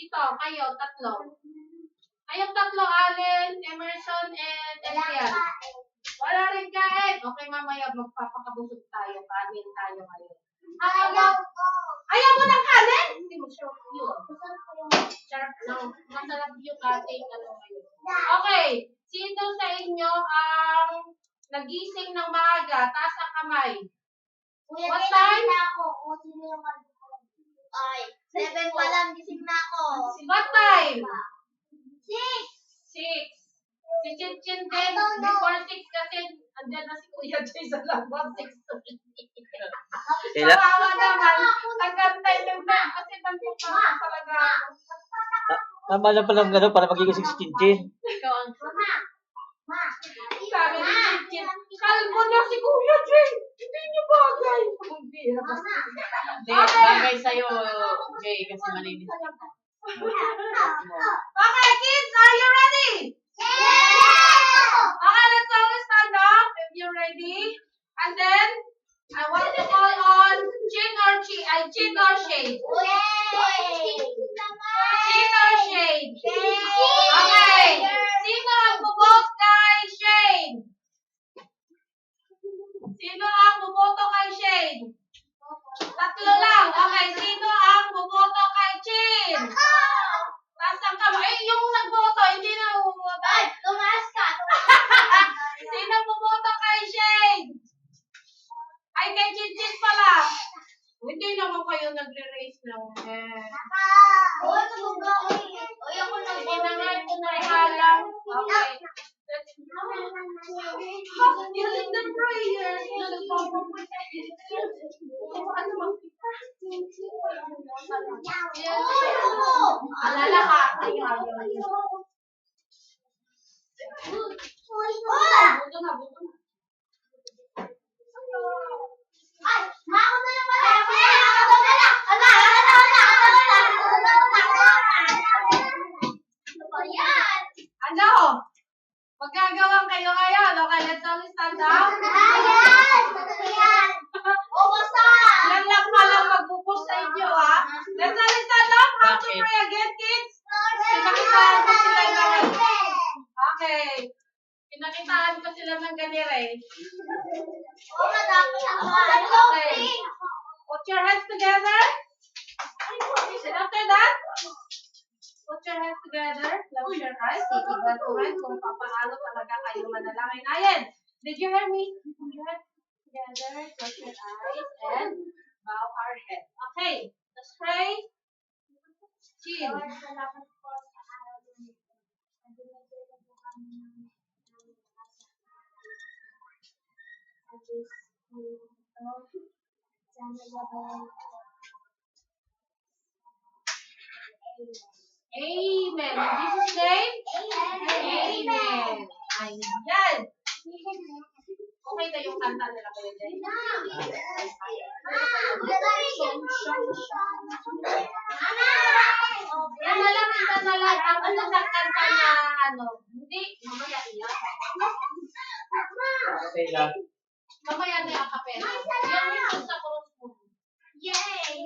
dito, kayo, tatlo. Kayong tatlo, Allen, Emerson, and Elian. Wala rin kain. Okay, mamaya magpapakabusog tayo. Kanin tayo ngayon. Ayaw mo ng kanin? Hindi mo sure yun. Masarap yung ating ano ngayon. Okay. Sino sa inyo ang nagising ng maaga? Taas ang kamay. What time? Ay, 7 pa lang gising na ako. What time? 6. 6. Si Chinchin din, before 6 kasi andyan na si Kuya Jay sa labas, 6:30. Kawawa naman, nagantay lang na kasi nandito pa talaga. Tama lang palang gano'n para magigising si Chinchin. Ikaw ang sabi ni Chinchin, kalbo na si Kuya Jay, hindi niyo bagay. Hindi, bagay sa'yo, Jay, kasi malinis. Okay, kids, are you ready? Okay, let's all stand up if you're ready. And then, I want to call on Chin or Shade. Chin or Shade? Okay. Sino ang buboto kay Shade? Sino ang buboto kay Shade? Tatlo lang. Okay, sino ang buboto kay Chin? Taas ang kamay. Yung nagboto, hindi na buboto. Ay, tumaas ka. Sino buboto kay Shade? Ay, kay Chinchin pala. Hindi naman kayo nagre-raise ng Sige na nga, ito na ihalang. Okay. During the prayers, alala ka. Buto na. Ay, ako na lang pala. Ano? Magagawan kayo ngayon. Okay, let's all stand up. Yan lang palang magpupus sa inyo, ha? Let's all stand up. How to pray again, kids? Pinakitaan ko sila ng Okay. Pinakitaan ko sila ng ganire. Okay. Put your hands together. And after that, put your hands together. Close your eyes. Itigatuhan kung papaano talaga kayo manalangin. Ayan. Did you hear me? Put your hands together. Close your eyes. And bow our head. Okay. Let's pray. Chin. Amen. In Jesus' name? Amen. Ayan. Okay na yung kanta nila kayo dyan? Yan na lang, isa na lang. Ang isang kanta na hindi, mamaya iyak. Okay lang. Mamaya na yung kapela. Yan yung sa cross mo. Yay!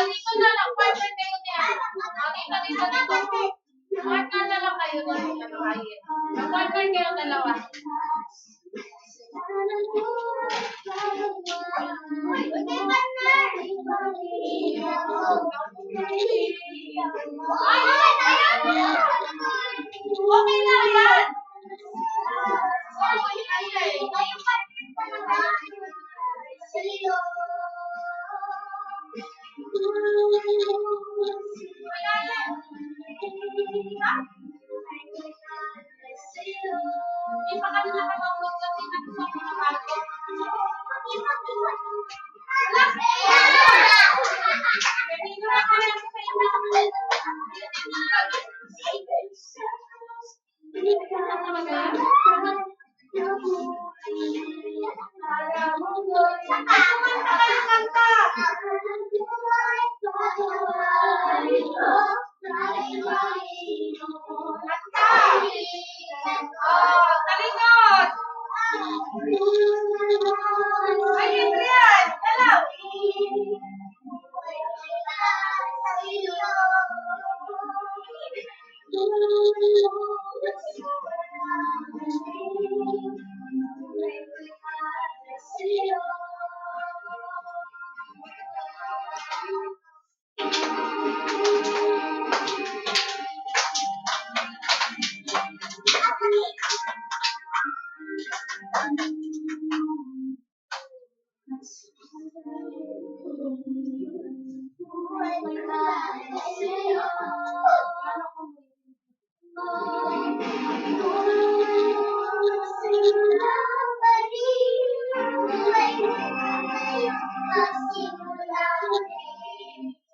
Dito na lang, partner kayo niya. Dito. Partner na lang kayo niya. Partner kayo dalawa. Okay na yan. Hindi pa kami nakatawag kasi nagsasabi ng ako. Hindi na kami sa inyo. Hindi na kami. Ay, Adrian! Hello!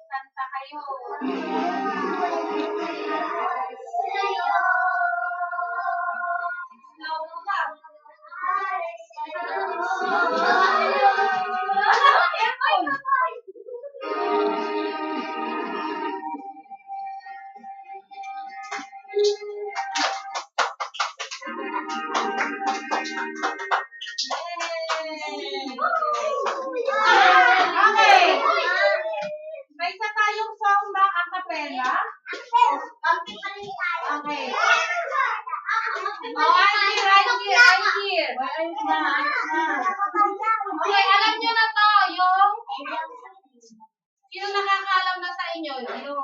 Kanta kayo. Slow lang. Okay. May isa tayong song na a cappella. Okay. Oh, I'm here. Ayos na, ayos na. Okay, alam nyo na to, yung... Sino nakakaalam na sa inyo? Yung...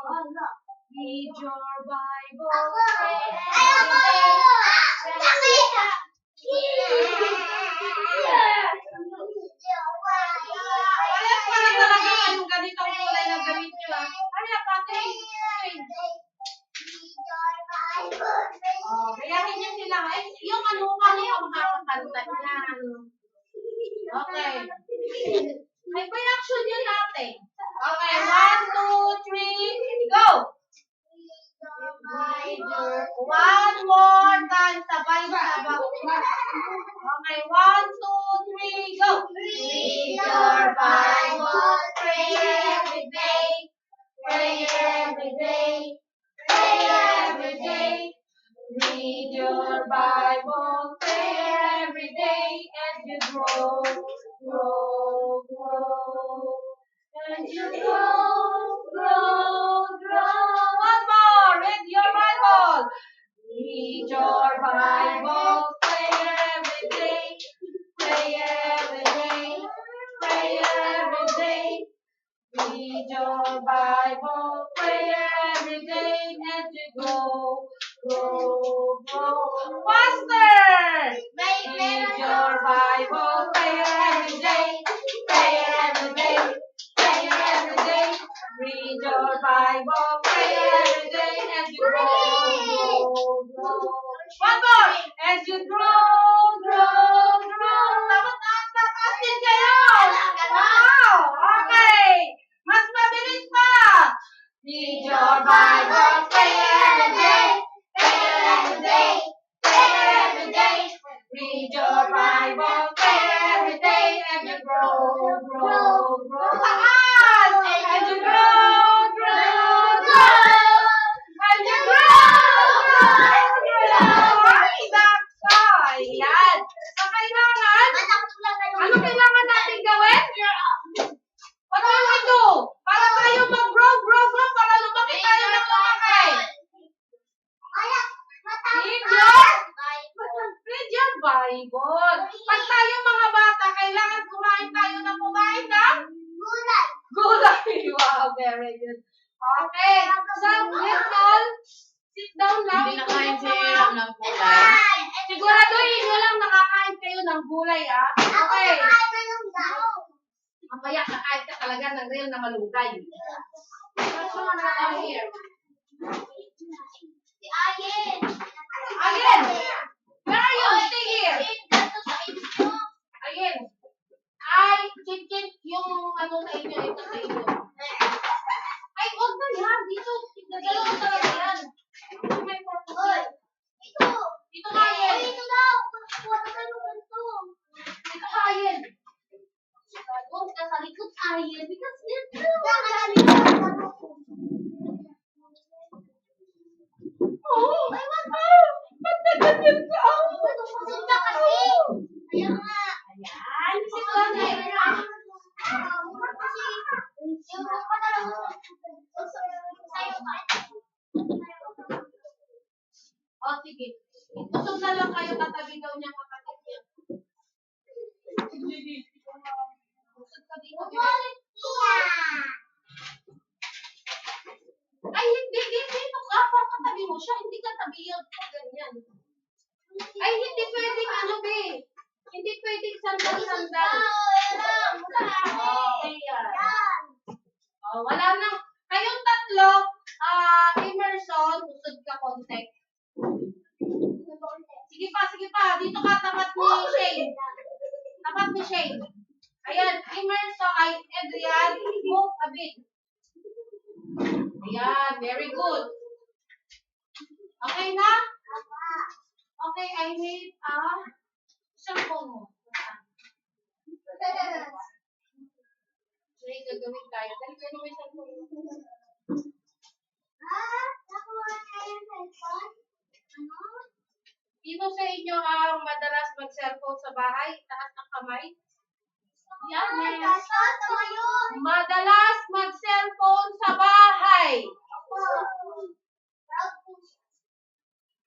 Read your Bible. Kaya para talaga kayong ganitong kulay na gamit nyo ah. Ano na pati? Oh, gayahin nyo sila. Ay, yung ano yung makakakanta yan. Okay. May reaction yun ate. Okay, 1, 2, 3, go! One more time, sabay-sabay. Okay, 1, 2, 3, go! Read your Bible, pray every day, pray every day, pray every day. Read your Bible, pray every day, and you grow, grow, grow. And you grow, grow. One more, read your Bible. Read your Bible, pray every day, pray every day, pray every day. Read your Bible, pray every day, and you grow, grow, grow. Faster! Read your Bible, pray every day, pray every day, pray every day. Read your Bible, pray every day, and you grow, grow, grow. One more! As you grow, grow, grow. Tapat din kayo! Wow! Okay! Mas mabilis pa! Read your Bible, pray every day, pray every day, pray every day. Read your Bible, pray every day, and you grow, grow, grow. Taas! And you grow, grow, grow. And you grow, grow, grow. Ay, nako! Ayan. So, kailangan, ano kailangan natin gawin? Ano yung ito? Para tayo mag-grow, grow, grow, para lumaki tayo ng lumaki. Read your Bible. Pag tayo mga bata, kailangan kumain tayo ng gulay. Wow, very good. Okay. So, let's all sit down lang. Hindi nakain si Ram ng kulay. Siguraduhin nyo lang nakakain kayo ng gulay, ah. Okay. Mamaya kakain ka talaga ng real na malunggay. What's wrong around here? Again! Where are you? Stay here. Again. Ay, chin-chin, yung ano sa inyo, ito sa inyo. Ay, huwag na yan. Dito, nagdalaw talaga yan. May purpose. Dito kain. Dito kain. Huwag ka sa likod kain. Because dito. Oh, ay, wag ka. Ba't naganyan ka? O, sige. Tusog na lang kayo, katabi daw niya kapatid niya. Tusog ka dito. Ay, hindi. Dito ka. Katabi mo siya. Hindi ka tabi yun. Ganyan. Ay, hindi pwedeng ano, be. Hindi pwedeng sandal-sandal. Okay, yan. Oh, wala nang. Kayong tatlo, Emerson, usod ka konti. Sige pa. Dito ka, tapat ni Shane. Tapat ni Shane. Ayan, Emerson, Adrian, move a bit. Ayan, very good. Okay na? Okay, I need cellphone mo. May gagawin tayo. Dali ko may cellphone mo. Sino sa inyo ang madalas mag-cellphone sa bahay? Taas ng kamay. Yan, yes. Madalas mag-cellphone sa bahay.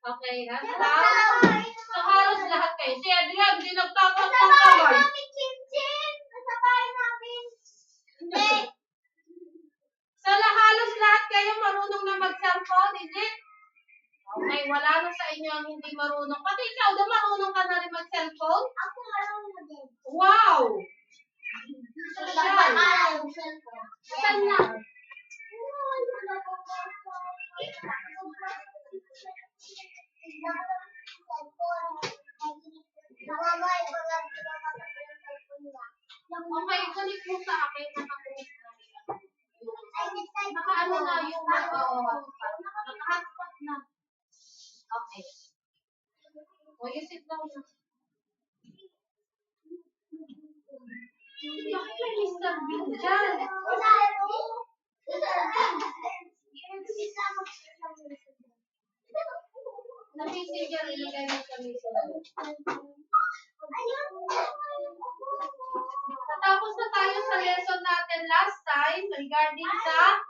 Okay, hands down. So, halos lahat kayo. Si Adrian, hindi nagtatas ng kamay. Hindi. So, halos lahat kayo marunong na mag-cellphone, is it? Okay, wala na sa inyo ang hindi marunong. Pati ikaw, marunong ka na rin mag-cellphone? Wow! Social. Saan na? Okay, kulit mo sa akin. Nakakulit na nila. Nakaano na yung naka-hotspot na. Okay. O, yung sit down na. Bakit may Mr. Bean dyan? Na-messenger, ilagay mo sa messenger. Natapos na tayo sa lesson natin last time regarding sa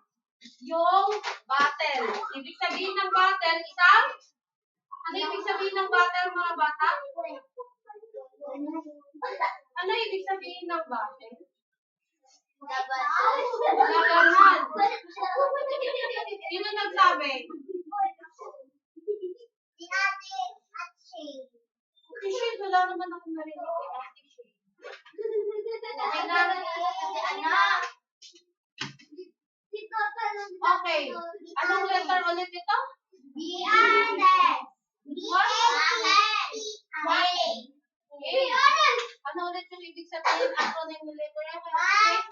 yung battle. Ibig sabihin ng battle, isang? Ano ibig sabihin ng battle, mga bata? Ano ibig sabihin ng battle? Labanan. Sino nagsabi? Si Shane, wala naman akong narinig kay Ate Shane. Okay. Anong letter ulit ito? Okay. Ano ulit yung ibig sabihin? Acronym ng letter M?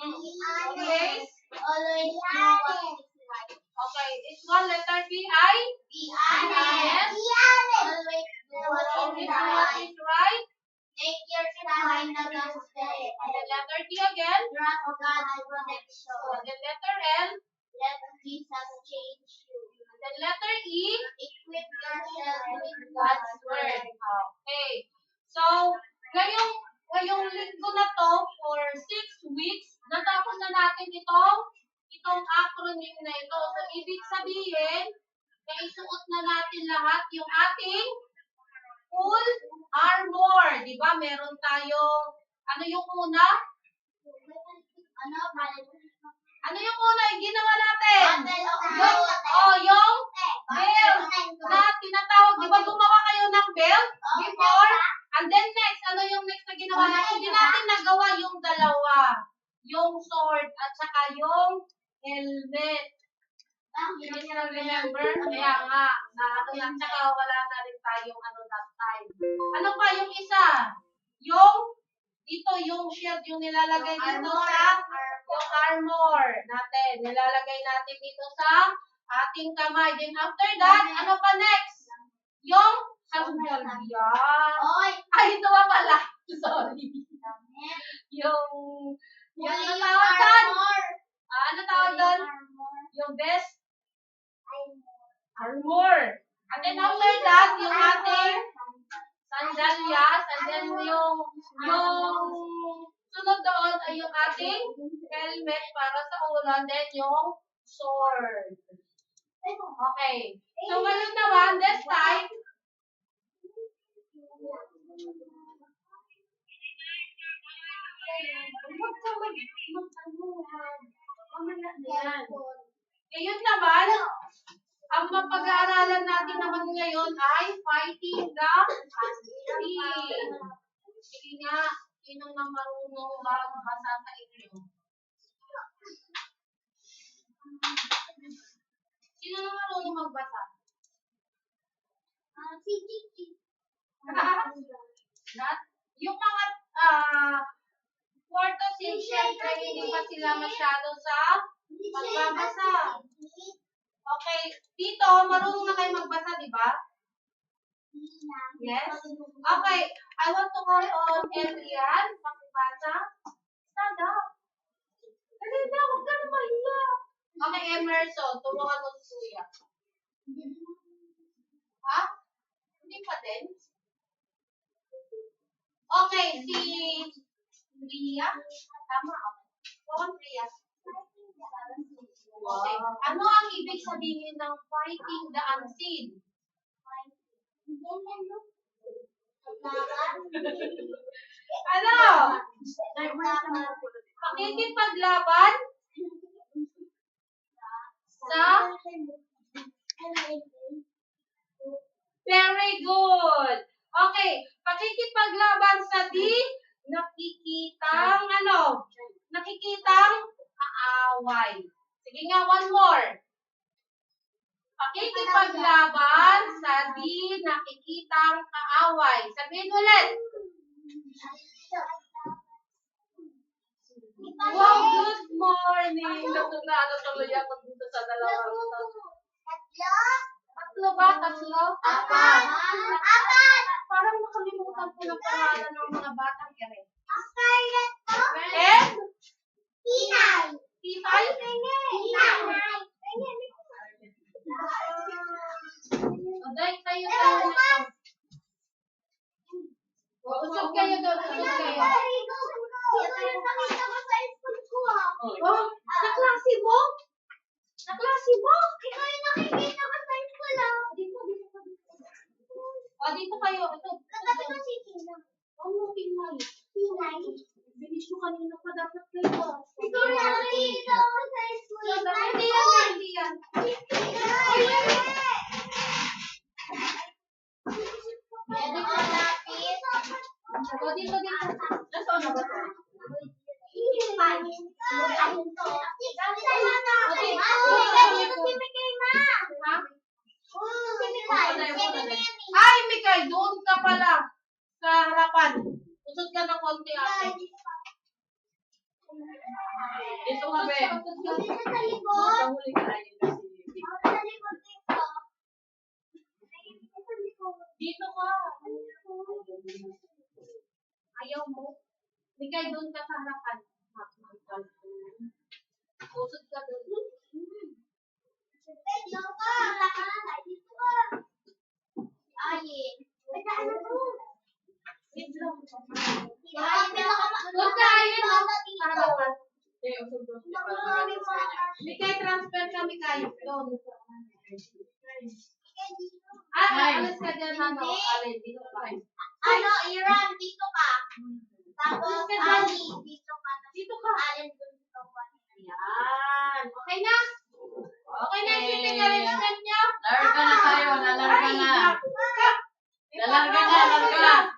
Always. Okay. This one, letter B-I? Yes. Always do what is right. Take your time and just stay. And the letter D again. Trust God's protection. And the letter L. Let Jesus change you. And the letter E. Equip yourself with God's word. Okay. So, ngayong linggo na to for 6 weeks, natapos na natin itong acronym na ito. So, ibig sabihin, naisuot na natin lahat yung ating full armor. Di ba? Meron tayong, ano yung una? Ano yung una? Yung ginawa natin? Yung belt na tinatawag. Di ba gumawa kayo ng belt before? And then next, ano yung next na ginawa natin? Hindi natin nagawa yung dalawa. Yung sword at saka yung helmet. Hindi nyo remember? Kaya nga, at saka wala na rin tayong that time. Ano pa yung isa? Yung shield, yung nilalagay dito sa yung armor natin. Nilalagay natin dito sa ating kamay. Then after that, ano pa next? Yung sandalya. Ay, ito pa pala. Sorry. Ano tawag doon? Ano tawag doon? Yung best armor. And then after that, yung ating sandalyas. And then yung sunod doon ay yung ating helmet para sa ulo. And then yung sword. Okay. So, ngayon naman, this time, huwag ka yan. Ngayon naman, ang mapag-aaralan natin naman ngayon ay fighting the unseen. Sige nga, sinong nang marunong magbasa sa inyo? Sino nang marunong magbasa? Si Kiki. Yung mga 4 to 6, syempre, hindi pa sila masyado sa pagbabasa. Okay, dito, marunong na kayo magbasa, di ba? Yes? Okay, I want to call on Adrian. Pakibasa. Stand up. Dali na, huwag ka na mahiya. Okay, Emerson, tulungan mo si Kuya. Ha? Hindi pa din? Okay, si Ria. Tama ako. Huwag Ria. Okay. Ano ang ibig sabihin ng fighting the unseen? Ano? Pakikipaglaban sa very good. Okay, pakikipaglaban sa di nakikitang ano? Nakikitang kaaway. Sige nga, one more. Pakikipaglaban sa di nakikitang kaaway. Sabihin ulit. Wow, good morning. Natulala tuloy ako dito sa dalawang tatlo ba? Tatlo? Apat. Parang nakalimutan ko ng pangalan ng mga batang ere. Scarlett po. And? Pinay. Titay? Aday, tayo na ito. Usog kayo doon, usog kayo. Nakita ko sa school ko Oh, naklase mo? Naklase mo? Ikaw yung nakikita ko sa school Dito. O, dito kayo. Ito. Katabi ko si Tina. Ano, Pinay? Pinay. Bilis nyo kanina pa dapat kayo. Ikaw yung nakikita ko sa school. Hindi yan, hindi yan. Pwede ko lapis. O, dito. Nasaan na ba ito? Ay, Mikay, doon ka pala. Sa harapan. Usod ka ng konti ate. Dito ka, be. Mahuli ka ayun kasi. Dito ka. Ayaw mo. Mikay, doon ka sa harapan. Usod ka doon. Doon ka ayun. Sa harapan. Mikay, transfer ka, Mikay. Doon. Alas ka dyan, ano? Alin, dito ka. Iran, dito ka. Tapos, Ali, dito ka. Dito ka. Alin, dun sa one. Yan. Okay na? Okay na, isipin na rin naman nyo. Larga na tayo, lalarga na. Lalarga na, larga.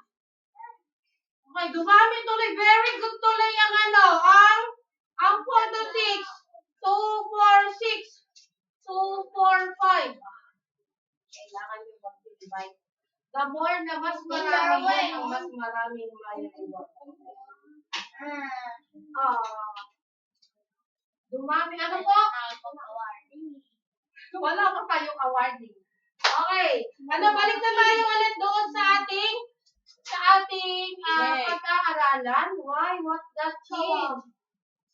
Okay, dumami tuloy. Very good tuloy ang ano, ang 4 to 6. 2, 4, 6. 2, 4, 5. Kailangan nyo mag-divide. The more na mas marami yan, ang mas maraming mayroon. Dumami. Ano po? Wala pa kayong awarding. Okay. Ano, balik na tayo ulit doon sa ating pag-aaralan. Why? What does change?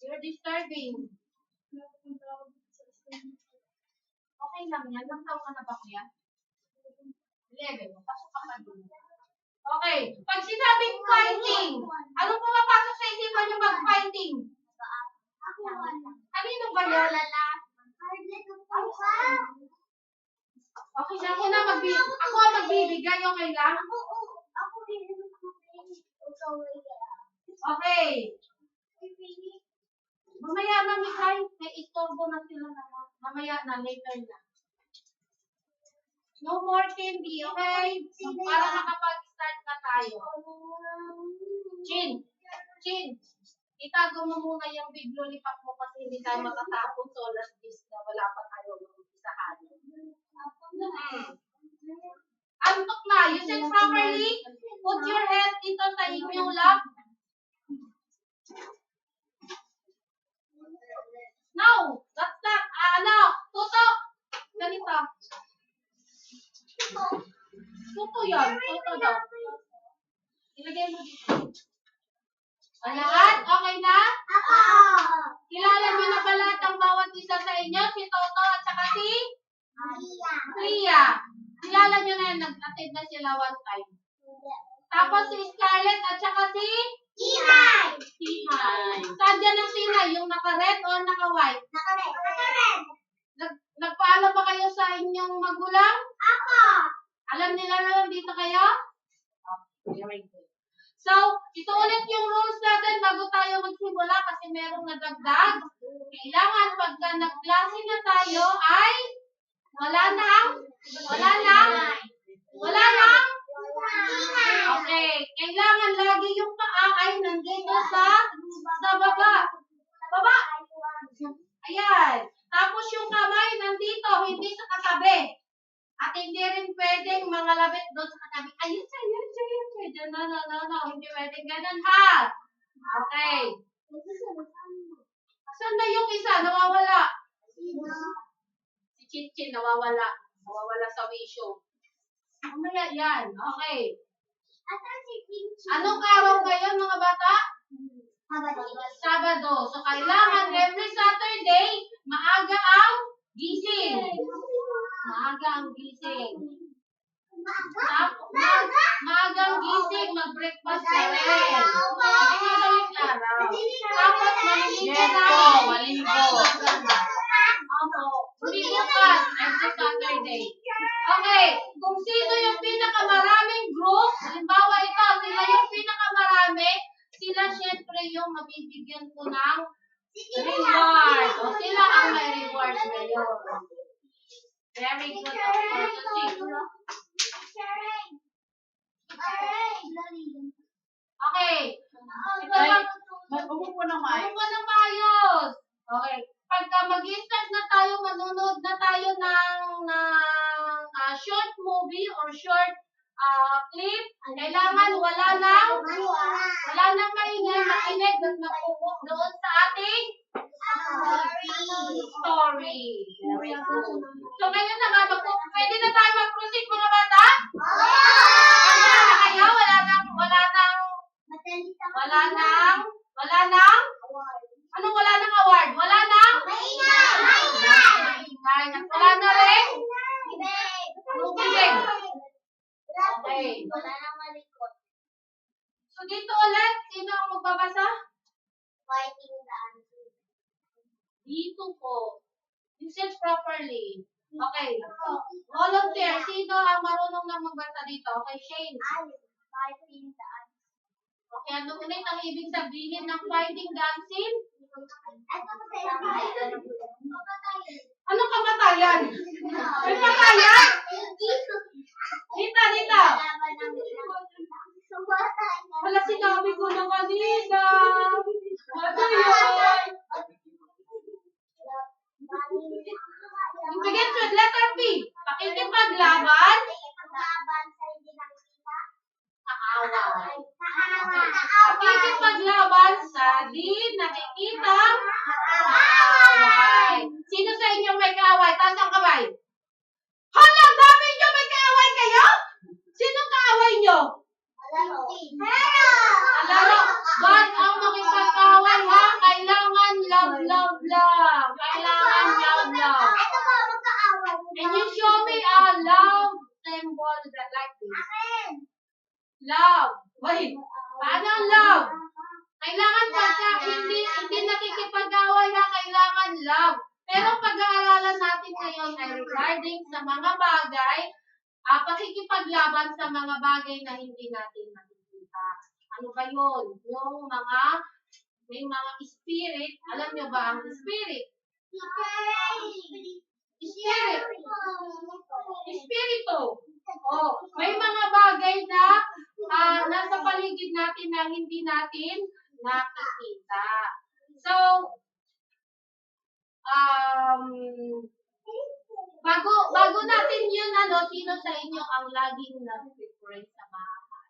You're disturbing. Okay lang yan. Ilang taon ka na ba, kuya? 11. Pasok ka pa doon. Okay. Pag sinabing fighting, anong pumapasok sa isipan niyo mag-fighting? Kanino ba yan? Okay, siya ako na ako ang magbibigay, okay lang? Ako din. Okay. Mamaya na, Mikay. May istorbo na sila naman. Mamaya na, later na. No more candy, okay? Para makapag-start na tayo. Chin, itago mo muna yung big lollipop mo kasi hindi tayo matatapon so last days na wala pa tayo mag-isahan. Antok na. You sit properly. Put your head dito sa inyong lap. No, that's not. Tuto. Ganito. Tuto yan. Tuto daw. Ilagay mo dito. Lahat? Okay na? Kilala niyo na ba lahat ang bawat isa sa inyo? Si Toto at saka si Ria. Kilala niyo na yan. Nag-attend na sila one time. Tapos si Scarlett at saka si Tinay. Saan dyan ang Tinay? Yung naka-red o naka-white? Nagpaalam ba kayo sa inyong magulang? Alam nila na nandito kayo? Very good. So, ito ulit yung rules natin bago tayo magsimula kasi merong nadagdag. Kailangan pagka nag-klase na tayo ay wala nang? Okay. Kailangan lagi yung paa ay nandito sa baba. Baba. Ayan. Tapos yung kamay nandito, hindi sa katabi. At hindi rin pwedeng mga labit doon sa katabi. Ayun siya. No. Hindi pwedeng ganun ha. Okay. Saan na yung isa? Nawawala. Si Chinchin nawawala. Nawawala sa wisyo. Mamaya yan. Okay. Anong araw ngayon mga bata? Sabado. So kailangan every Saturday, maaga ang gising. Maagang gising, mag-breakfast ka rin. Tapos maligo. Hindi bukas, every Saturday. Okay, kung sino yung pinakamaraming group, halimbawa ito, sila yung pinakamarami, sila syempre yung mabibigyan ko ng reward. O sila ang may reward ngayon. Very good. Okay. Umupo ng maayos. Umupo ng maayos. Okay. Pagka mag-start na tayo, manunod na tayo ng short movie or short clip, kailangan wala nang maingay, makinig at mag-focus doon sa ating story. Very good. So ngayon na nga, pwede na tayo mag-proceed mga bata? Handa na kayo? Anong wala nang award? Wala nang? Maingay. At wala na rin? Anong bibig? Okay. So dito ulit, sino ang magbabasa? Dito po. You sit properly. Okay. Volunteer. Sino ang marunong na magbasa dito? Okay, Shane. Okay, ano ulit ang ibig sabihin ng fighting dancing? Ano kamatayan? May patayan? Dita. Wala sinabi ko na kanina. Ano yun? It begins with letter P. Pakikipaglaban. Kaaway. Pakikipaglaban sa di nakikitang kaaway. Sino sa inyo may kaaway? Taas ang kamay. Hala, dami nyo may kaaway kayo? Sinong kaaway nyo? Alaro. Bad ang makipagkaaway ha. Kailangan love lang. Kailangan love. And you show me a love symbol that like this. Love. Wait. Paano ang love? Kailangan pagka hindi nakikipag-away na kailangan love. Pero pag-aaralan natin ngayon ay regarding sa mga bagay, pakikipaglaban sa mga bagay na hindi natin nakikita. Ano ba yun? Yung may mga spirit. Alam nyo ba ang spirit? Spirit. Espiritu. Oh, may mga bagay na nasa paligid natin na hindi natin nakikita. So, bago natin yun, sino sa inyo ang laging nag-pray sa bahay?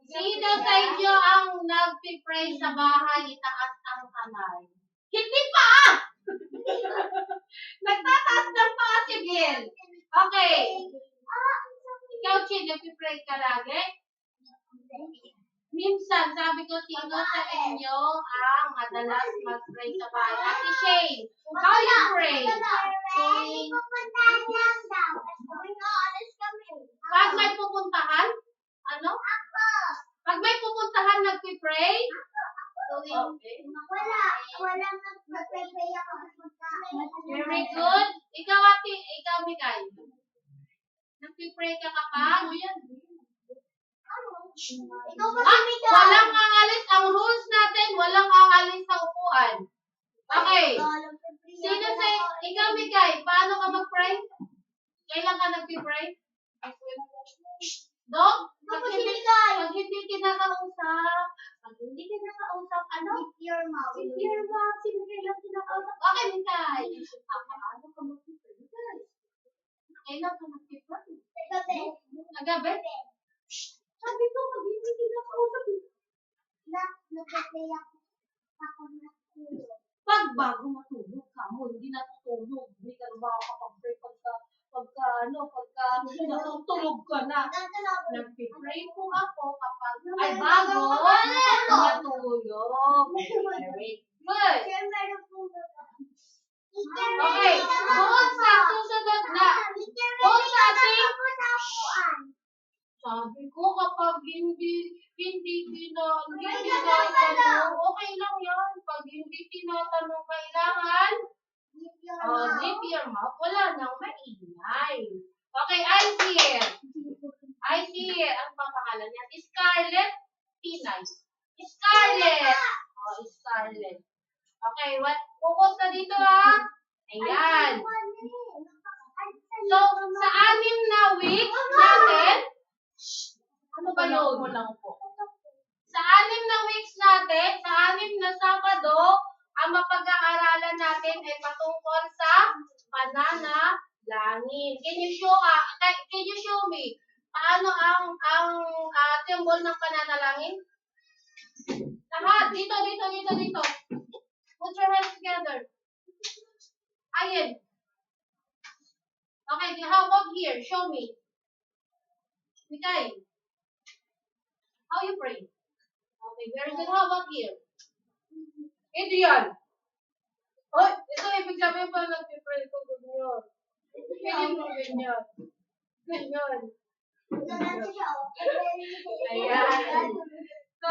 Sino sa inyo ang nag-pray sa bahay? Itaas ang kamay. Hindi pa! Nagtataas ng paa si Bill. Okay. Ikaw, Chin, nag-pray ka lagi? Minsan, sabi ko, sino sa inyo ang madalas mag-pray sa bahay? Ate Shane, how you pray? Pag may pupuntahan? Ano? Pag may pupuntahan, nag-pray? Okay. Very good. Ikaw, Mikay. Nag-pray ka kapag? Walang aalis. Ang rules natin, walang aalis sa upuan. Okay. Ikaw, Mikay, paano ka mag-pray? Kailan ka nag-pray? Dog? Pag hindi kinakausap, ano? With your mouth. Sino kailan kinakausap? Okay, Mikay. Paano ka mag-pray? Kailan ka nag-pray? Nagabi? Sabi ko, pag hindi kinakausap. Pag bago matulog ka mo, hindi natutulog. Hindi ka na makakapag-pray pagka natutulog ka na. Nag-pray po ako kapag bago matulog. Very good. Okay, doon sa susunod na. Doon sa ating sabi ko, kapag hindi tinatanong, okay lang yan. Pag hindi tinatanong, kailangan, zip your mouth, wala nang maingay. Okay, I see here. Ang papangalan niya, Scarlett Pinay. Scarlett. Scarlett. Okay, focus na dito ha. Ayan. So, sa 6 na weeks natin, ano ba yun? Sa 6 na weeks natin, sa 6 na Sabado, ang mapag-aaralan natin ay patungkol sa pananalangin. Can you show me paano ang symbol ng pananalangin? Lahat, dito. Put your hands together. Ayan. Okay, how about here? Show me. Mikay, how you pray? Okay, very good. How about here? Ito yan. Oh, ito ibig sabihin pa nag-pray ko ganyan. Ganyan. Ayan. So,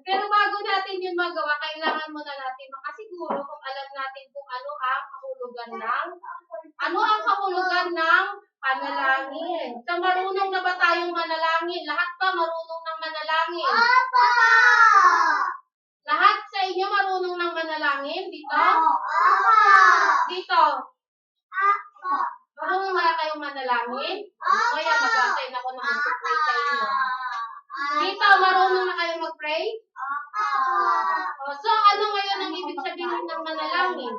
pero bago natin yun magawa, kailangan muna natin makasiguro kung alam natin kung ano ang kahulugan ng panalangin. So, marunong na ba tayong manalangin? Lahat ba marunong ng manalangin? Opo! Lahat sa inyo marunong ng manalangin? Dito? Opo! Dito? Opo! Marunong na kayong manalangin? Kaya mag-assign ako ng mag-pray sa inyo. Dito, marunong na kayong mag-pray? So, ano ngayon ang ibig sabihin ng manalangin?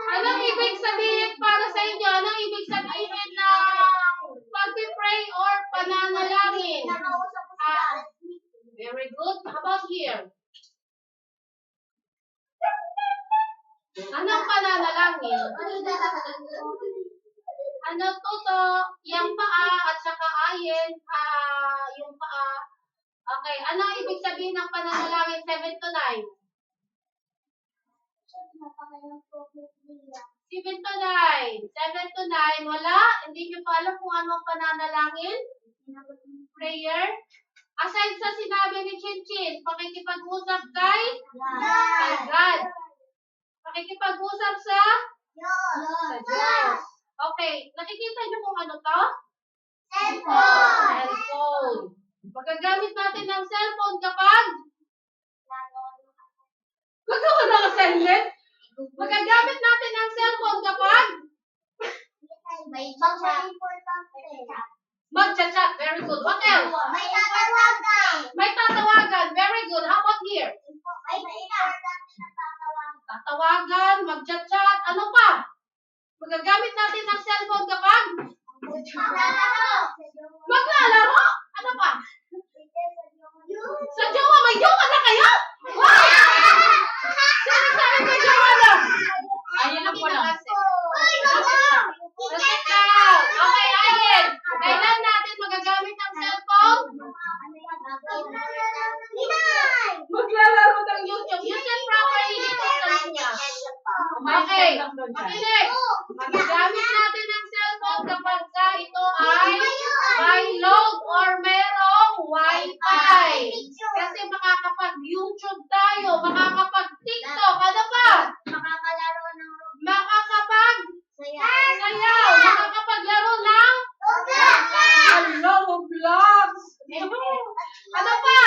Anong ibig sabihin para sa inyo? Anong ibig sabihin ng pag-pray or pananalangin? Very good. How about here? Anong pananalangin? Ano to? Yung paa at saka ayin. Yung paa. Okay. Ano ibig sabihin ng pananalangin 7 to 9? 7 to 9. Wala? Hindi nyo pa alam kung ano ang pananalangin? Prayer? Aside sa sinabi ni Chinchin, pakikipag-usap kay God. Pakikipag-usap sa Diyos. Okay, nakikita niyo kung ano to? Cellphone. Magagamit natin ng cellphone kapag gusto ko naka-silent. Magagamit natin ng cellphone kapag May mga importante. mag-chat. Very good. What else? May tatawagan. May tatawagan. Very good. How about here? May importante na tatawagan. Tatawagan, mag-chat. Ano pa? Magagamit natin ng cellphone kapag maglalaro. Ano pa? Sa jowa. May jowa na kayo? Wow! Sabi may jowa na. Ayun lang po lang. Sit down. Okay, Ayen. Kailan natin magagamit ng cellphone? Maglalaro ng YouTube. Use it properly dito sa linya. Okay. Makinig. Magagamit natin ng cellphone kapag ito ay may load or merong Wi-Fi. Kasi makakapag-YouTube tayo, makakapag-TikTok, ano pa? Makakalaro ng Makakapag-sayaw, makakapaglaro ng Roblox. Ano pa?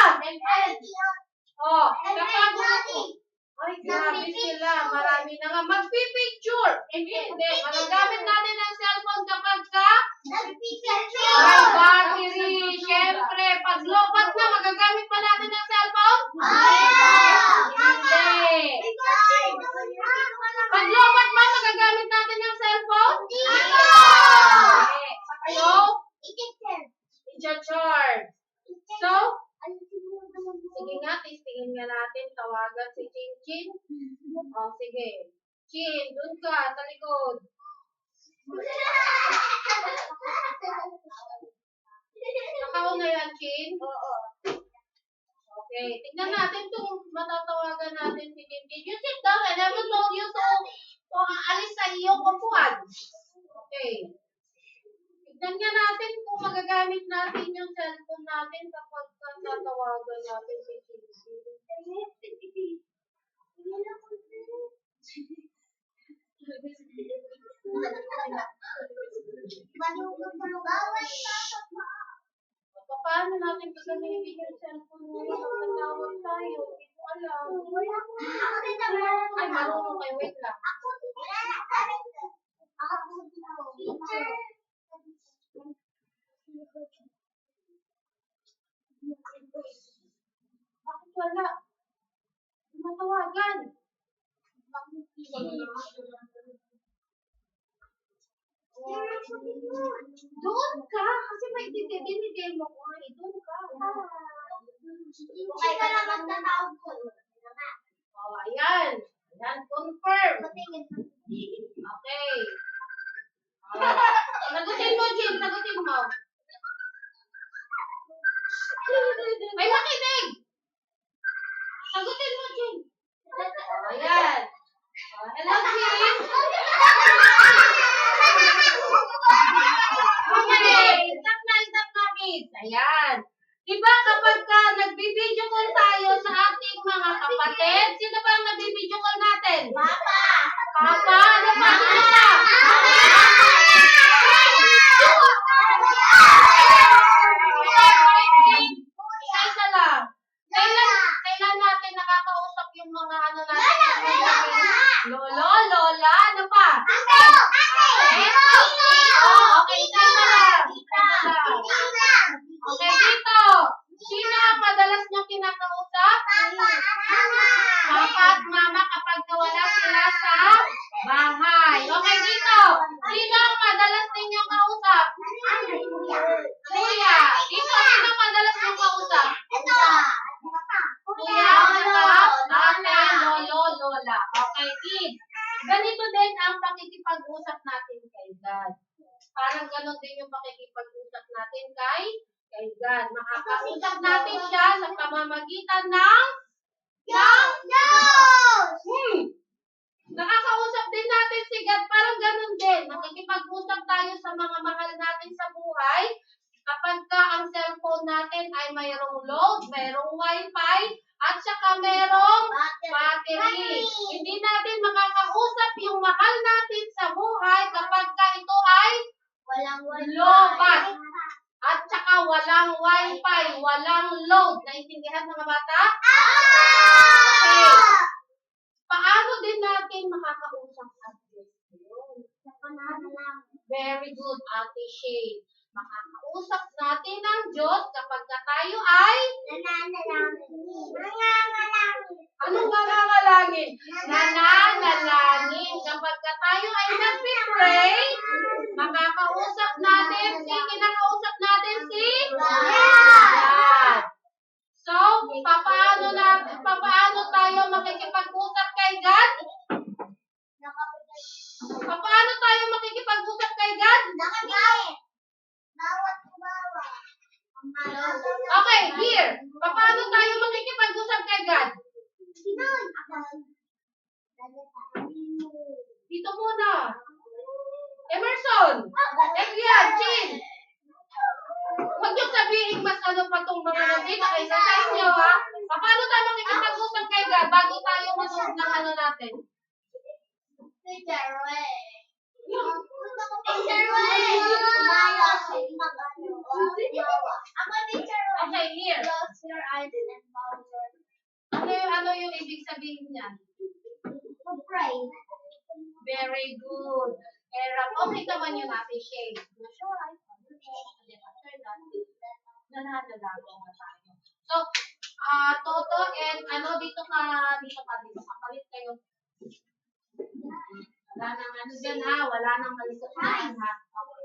Oh, kapag ay, grabe sila. Marami na nga. Magpipicture. Hindi. Magagamit natin ang cellphone kapag may battery. Siyempre, pag lobat na, magagamit pa natin ang cellphone? Hindi. Pag lobat ba, magagamit natin ang cellphone? Hello? I-charge. So, sige nga, testingin nga natin. Tawagan si Chin. Oh, sige. Chin, dun ka, sa likod. Nakauna yan, Chin? Oo. Okay, tignan natin kung matatawagan natin si Chin. You sit down. I never told you to aalis sa iyong upuan. Okay. Tignan nga natin kung magagamit natin yung cellphone natin kapag tatawagan natin si Chin. Paano natin gagamitin yung cellphone ngayon kapag natawag tayo? Hindi ko alam. Ay, marunong kayo. Wait lang. Bakit wala? Matawagan. Doon ka, kasi may dinidin mo ko. Doon ka. Okay ka lang magtatawag ko. Oh, ayan. Ayan, confirm. Okay. Sagutin mo, Jim. Sagutin mo. May makinig. Sagutin mo, Jim. Oh, ayan. Hello, Jim. Okay. Stop na, kids. Ayan. Diba kapag nagbibideo call tayo sa ating mga kapatid, sino ba ang nagbibideo call natin? Papa. Ano pa? Sino pa? Isa lang. Kailan natin nakakausap yung mga ano natin? Lolo, lola, ano pa? Okay, isa lang. Okay, dito. Sino ang madalas niyong kinakausap? Papa at mama kapag nawala sila sa bahay. Okay, dito. Sino ang madalas ninyong kausap? Kuya. Dito, sino ang madalas niyong kausap? Kuya, ate, lolo, lola. Okay, kids. Ganito din ang pakikipag-usap natin kay God. Parang ganon din yung pakikipag-usap natin kay God. Makakausap natin siya sa pamamagitan ng nakakausap din natin si God. Parang ganon din. Nakikipag-usap tayo sa mga mahal natin sa buhay. kapag ka ang cellphone natin ay mayroong load, mayroong wifi, at saka mayroong battery. Hindi natin makakausap yung mahal natin sa buhay kapag ka ito ay Walang lobat. At saka walang wifi, walang load. Naintindihan mga bata? Okay. Paano din natin makakausap ang Diyos? Very good, Ate Shay. Makakausap natin ang Diyos kapag ka tayo ay anong nangangalangin? Nananalangin. Kapag ka tayo ay nagpipray, makakausap natin kinakausap natin si God. So, papaano tayo makikipag-usap kay God? Paano tayo makikipag-usap kay God? Okay, here. Paano tayo makikipag-usap kay God? Dito muna. Emerson. Edrian. Chin. Huwag yung sabihin mas ano pa itong mga nandito kaysa sa inyo, ha? Paano tayo makikipag-usap kay God bago tayo manood ng ano natin? Okay, here. Ano yung ibig sabihin niya? Very good. Okay naman yung Ate Shay. Sure, right? Nananalangin na tayo. So, Toto and dito ka. Kapalit kayo. Wala nang ano dyan ha. Wala nang malisutan ha. Okay.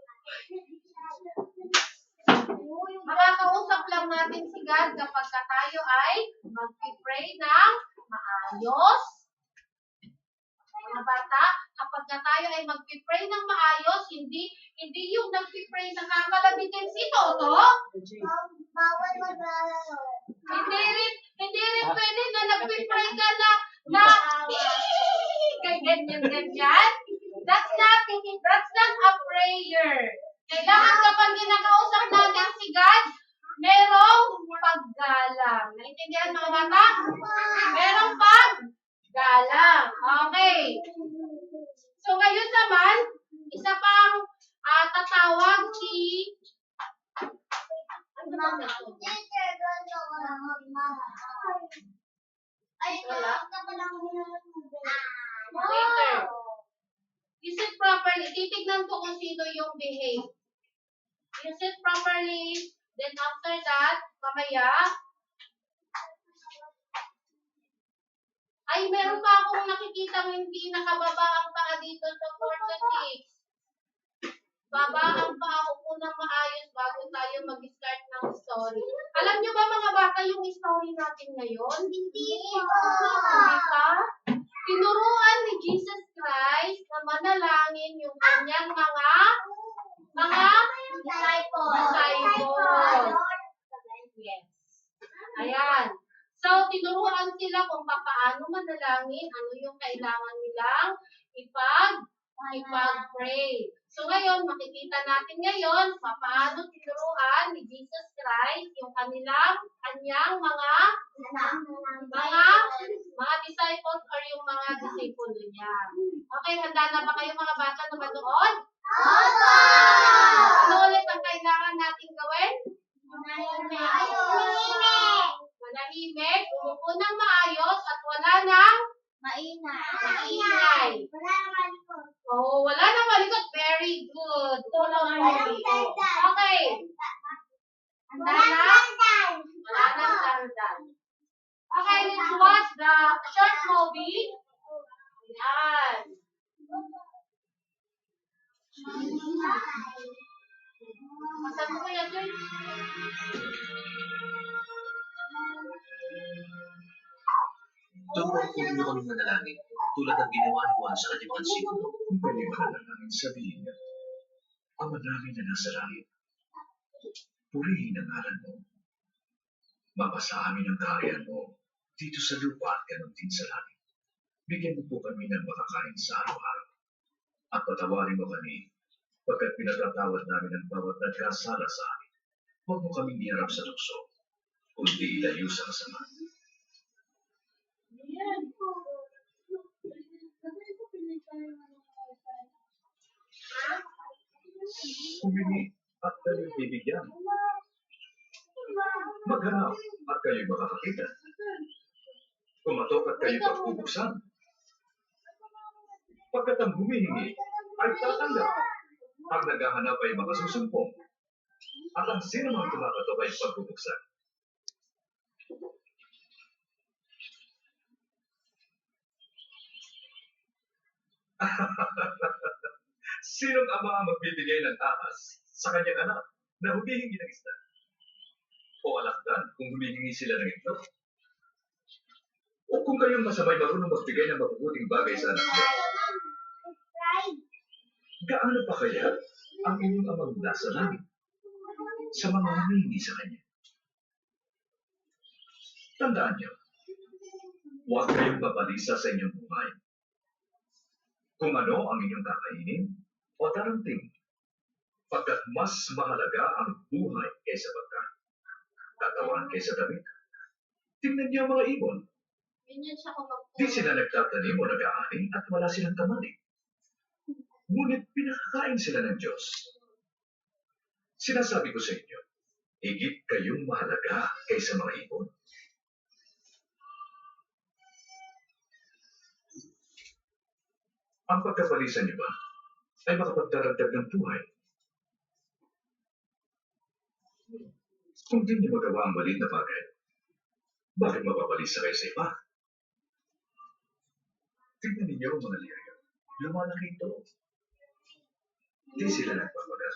Makakausap lang natin si God kapag tayo ay mag-pray ng maayos. Mga bata, kapag tayo ay mag-pray ng maayos, hindi yung nag-pray na kakalabitin si Toto. Hindi rin pwede na nag-pray ka na ganyan. That's not a prayer. Kailangan kapag kinakausap natin si God, merong paggalang. Naintindihan mga bata? Merong paggalang. Okay. So ngayon naman, isa pang tatawag si waiter. Use it properly. Titignan ko kung sino yung behave. Use it properly. Then after that, mamaya, ay meron pa akong nakikita hindi nakababa ang paa dito sa 4 to 6. Babaan pa ako unang maayos bago tayo mag-start ng story. Alam nyo ba mga bata yung story natin ngayon? Hindi pa? Tinuruan ni Jesus Christ na manalangin yung kanyang mga disciples. Yes. Ayan. So, tinuruan sila kung paano manalangin, ano yung kailangan nilang ipag-pray. So, ngayon, makikita natin ngayon paano tinuruan ni Jesus Christ yung kanyang mga disciples or yung mga disciple niya. Okay, handa na ba kayo mga bata na manood? Ano ulit ang kailangan natin gawin? Manahimik, umupo ng maayos at wala nang maingay. Oh, wala nang malikot. Very good. Tulong mo. Okay. Handa na? Wala nang dandan. Okay, let's watch the short movie. Ayan. Masan mo kaya, Joy? Turuan po ninyo kami manalangin, tulad ng ginawa ni Juan sa kanyang pansikulo. Kung pwede manalangin, sabihin niya, Ama namin na nasa langit, purihin ang ngalan mo. Mapasa amin ang kaharian mo, dito sa lupa at ganun din sa langit. Bigyan mo po kami ng makakain sa araw-araw. At patawarin mo kami, pagkat pinatatawad namin ang bawat nagkasala sa amin. huwag mo kaming iharap sa tukso, kundi ilayo sa kasama. Humingi at kayo'y bibigyan. Maghanap at kayo'y makakakita. Kumatok at kayo'y pagpupuksan. Pagkat ang humihingi ay tatanggap. Ang naghahanap ay makasusumpong. At ang sino mang kumakatok ay pagpupuksan. Sinong ama ang magbibigay ng ahas sa kanyang anak na humihingi ng isda? O alakdan kung humihingi sila ng itlog? O kung kayong masamay marunong magbigay ng mabubuting bagay sa anak niyo, gaano pa kaya ang inyong amang nasa langit sa mga humihingi sa kanya? Tandaan niyo, huwag kayong babalisa sa inyong buhay. Kung ano ang inyong kakainin o darating, pagkat mas mahalaga ang buhay kaysa pagkain, katawan kaysa damit. Tingnan niyo ang mga ibon. Ganyan siya kung Di sila nagtatanim o nag-aani at wala silang tamani. Ngunit pinakakain sila ng Diyos. Sinasabi ko sa inyo, higit kayong mahalaga kaysa mga ibon. Ang pagkabalisan niyo ba ay makapagdaragdag ng buhay? Kung di niyo magawa ang maliit na bagay, bakit mababalisa kayo sa iba? Tingnan ninyo ang mga lirio. Lumalaki ito. Di sila nagpapagal.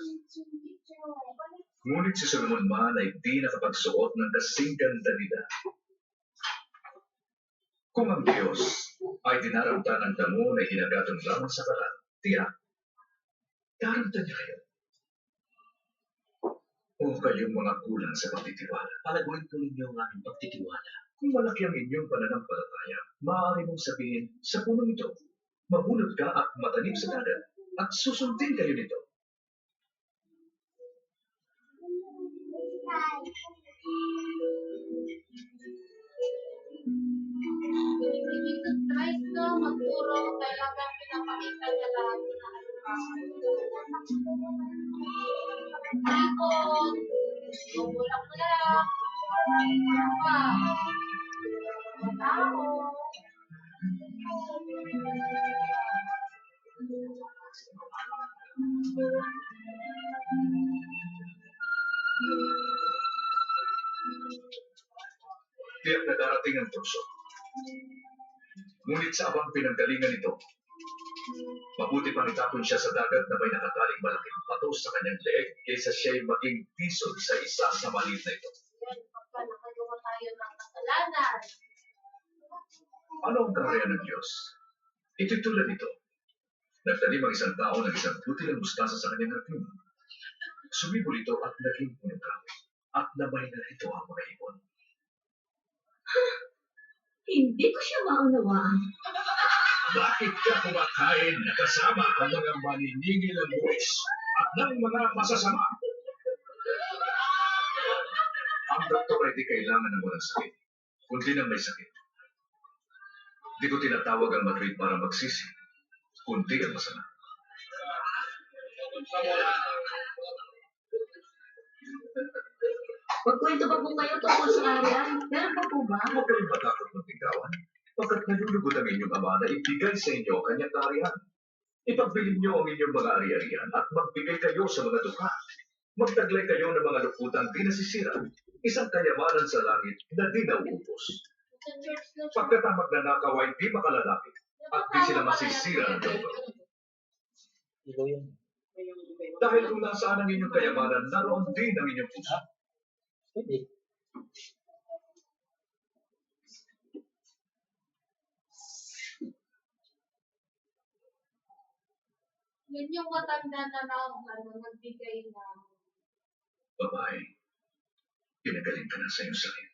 Ngunit si Solomon man ay di nakapagsuot ng kasing ganda nila. Kung ang Diyos ay dinaramtan ng damo na hinagatong lamang sa kalan, tiyak, daramtan niya kayo. O kayong mga kulang sa pagtitiwala. Palaguin po ninyo ang aming pagtitiwala. Kung malaki ang inyong pananampalataya, maaari mong sabihin sa punong ito, mabunot ka at matanim sa dagat, at susundin kayo nito. Jesus Christ no, magturo, kailangan pinapakita niya lahat na Ikot, bumulak-bulak, tao. Tiyak na darating ang tukso. Ngunit sa abang pinanggalingan ito, mabuti pang itapon siya sa dagat na may nakataling malaking bato sa kanyang leeg kaysa siya'y maging tisod sa isa sa maliit na ito. Yan, pagka nakagawa tayo ng kasalanan. Ano ang kaharian ng Diyos? Ito'y tulad nito. Nagtanim ang isang tao ng isang butil ng mustasa sa kanyang hardin. Sumibol ito at naging puno kahoy, at namay na rito ang mga ibon. Hindi ko siya maunawaan. Bakit ka kumakain na kasama ang mga maniningil ng buwis at ng mga masasama? Ang doktor ay di kailangan ng walang sakit, kundi ng may sakit. Di ko tinatawag ang Madrid para magsisi, kundi ang masama. Magkwento pa po kayo tungkol sa kaharian. Meron pa po ba? Huwag kayong matakot ng tinggawan, pagkat nalulugod ang inyong ama na ibigay sa inyo ang kanyang kaharian. Ipagbilin niyo ang inyong mga ari-arian at magbigay kayo sa mga dukha. Magtaglay kayo ng mga luputang di nasisira, isang kayamanan sa langit na di nauubos. Sa church na siya. Pagkat ang magnanakaw ay di makalalapit at di sila masisira ng loob. Ikaw yun. Dahil kung nasaan ang inyong kayamanan, naroon din ang inyong puso. Pwede. Yan yung matanda na nagbigay na. Babae, pinagaling ka na sa iyong sakit.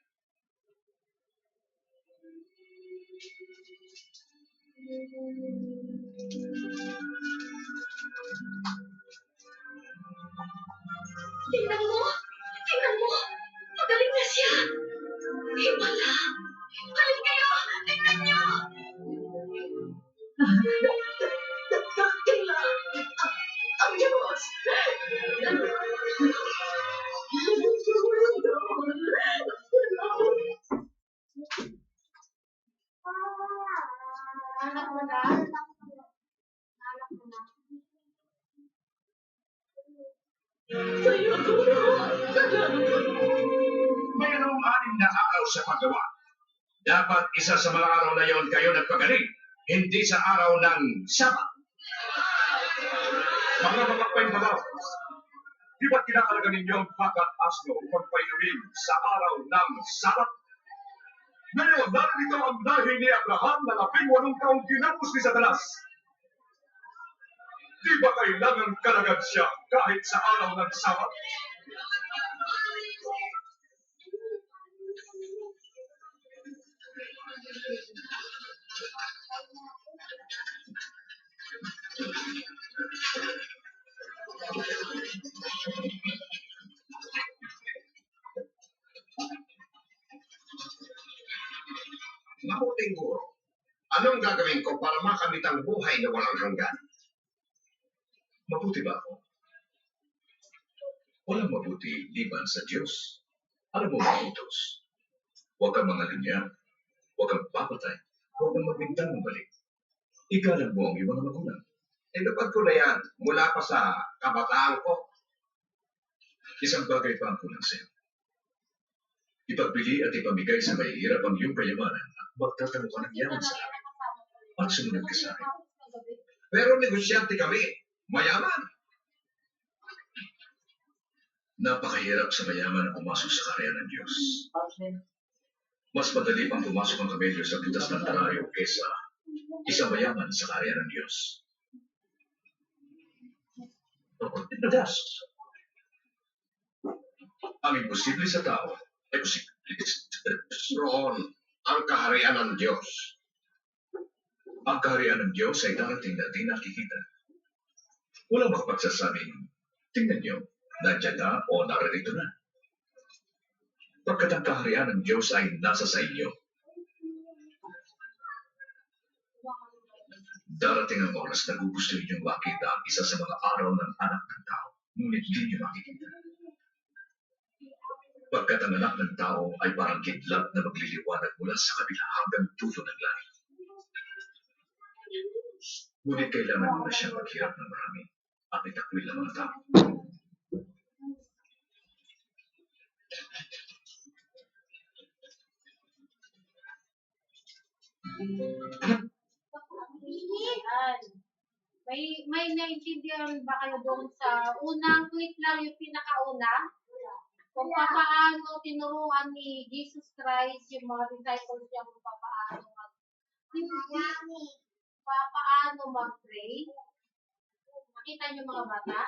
Tingnan mo! Tingnan Dakila ang Diyos. Anak mo na? Anak mo na? Sa'yo ko Mayroong 6 na araw sa paggawa. Dapat isa sa mga araw na yon kayo nagpagaling, hindi sa araw ng Sabat. Mga mapagpayong babaw, di ba't kinakalaga ninyo ang baka at asno upang painumin sa araw ng Sabat? Ngayon, narito ang lahi ni Abraham na 18 taong ginapos ni Satanas. Di ba kailangan kalagad siya kahit sa araw ng Sabat? Mabuting guro, anong gagawin ko para makamit ang buhay na walang hanggan? Mabuti ba ako? Walang mabuti liban sa Diyos. Alam mo mabutos. Huwag kang mangalinya. Huwag kang papatay. Huwag kang magbintang ng balik. Igalang mo ang iyong mga magulang. Tinupad ko na yan mula pa sa kabataan ko. Isang bagay pa ang kulang sa'yo. Ipagbili at ipamigay sa mahihirap ang iyong kayamanan at magtatanong ka ng yaman sa akin. At sumunod ka sa akin. Pero negosyante kami. Mayaman. Napakahirap sa mayaman ang pumasok sa karya ng Diyos. Mas madali pang pumasok ang kamelyo sa butas ng karayom kesa isang mayaman sa karya ng Diyos. Nadas. Ang imposible sa tao ay posible sa Diyos. Roon ang kaharian ng Diyos. Ang kaharian ng Diyos ay darating na di nakikita. Walang makapagsasabing, tingnan niyo, nandiyan na o naririto na. Pagkat ang kaharian ng Diyos ay nasa sa inyo. Darating ang oras na gugustuhin niyong makita ang isa sa mga araw ng anak ng tao, ngunit di niyo makikita. Pagkat ang anak ng tao ay parang kidlat na magliliwanag mula sa kabila hanggang dulo ng langit. Ngunit kailangan mo na siyang maghirap ng marami at itakwil ang mga tao. Ayan. May naintindihan ba kayo doon sa unang clip lang, yung pinakauna? Kung paano tinuruan ni Jesus Christ yung mga disciples niya kung paano mag-pray. Nakita niyo mga bata?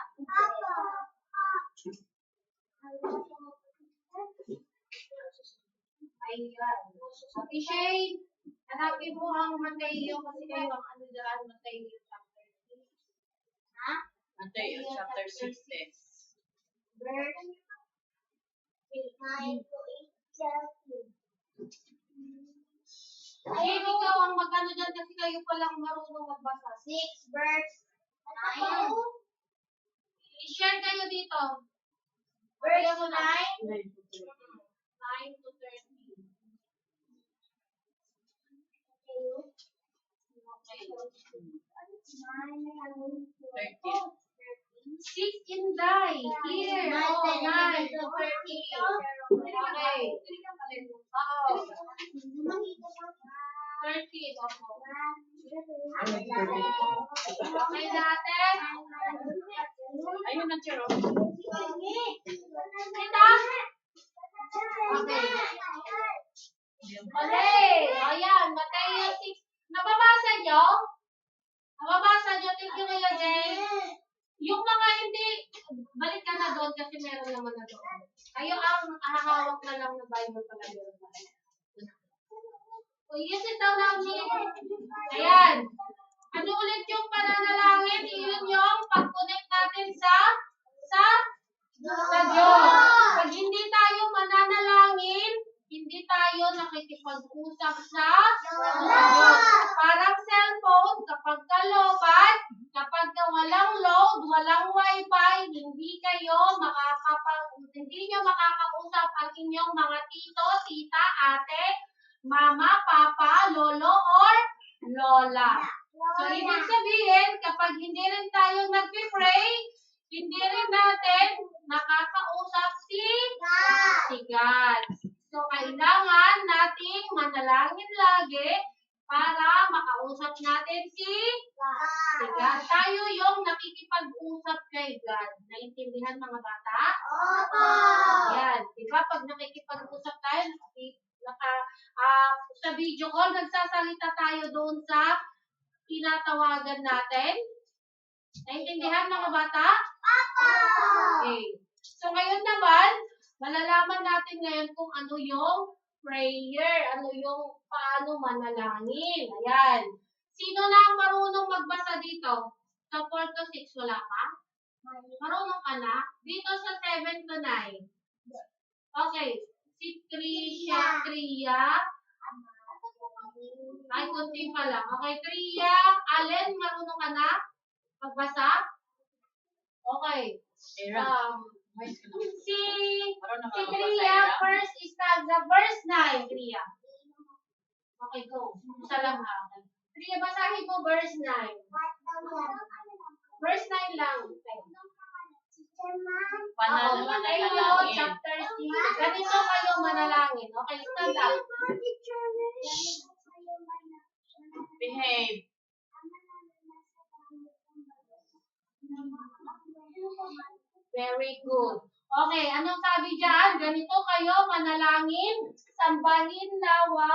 Ayan. Ate Shane, hanapin mo ang Mateo kasi kayo ang ano dyan, Mateo chapter 6. Ha? Mateo chapter 6. Verse 9 to 8. Ayun, ikaw ang mag-ano dyan kasi kayo palang marunong magbasa. 6 verse 9. I-share kayo dito. Verse Mo 9. na. 9 to 13. Sit and die. Here. Oh, 9 to 13. Okay. Oo. 13. Okay dati? Ayun ang chiro. Kita? Okay. Okay. Ayan. Mateo 6. Nababasa nyo? Nababasa nyo? Thank you Kuya Jane. Yung mga hindi, balik ka na doon kasi meron naman na doon. Kayo ang hahawak na lang ng Bible pala doon. So, use it down now, ayan. Ano ulit yung pananalangin? Yun yung pag-connect natin sa Diyos. Pag hindi tayo mananalangin, hindi tayo nakikipag-usap sa Diyos. Parang cellphone, kapag ka lola. So, ibig sabihin, kapag hindi rin tayo nag-pray, hindi rin natin nakakausap si God. So, kailangan nating manalangin lagi para makausap natin si God. Tayo yung nakikipag-usap kay God. Naintindihan mga bata? Opo. Yan. Diba? Pag nakikipag-usap tayo, sa video call, nagsasalita tayo doon sa tinatawagan natin. Naintindihan mga bata? Opo. Okay. So, ngayon naman, malalaman natin ngayon kung ano yung prayer, ano yung paano manalangin. Ayan. Sino na ang marunong magbasa dito? Sa 4 to 6, wala ka? Marunong ka na? Dito sa 7 to 9. Okay. Si Tria. Ay, kunti pa lang. Okay, Tria. Allen, marunong ka na? Magbasa? Okay. Si Tria, first is the verse 9, Tria. Okay, go. Isa lang ha. Tria, basahin mo verse 9. Verse 9 lang. Okay. Kayo, chapter 6. Ganito kayo manalangin. Okay, stand up. Behave. Very good. Okay, anong sabi dyan? Ganito kayo manalangin, sambahin nawa,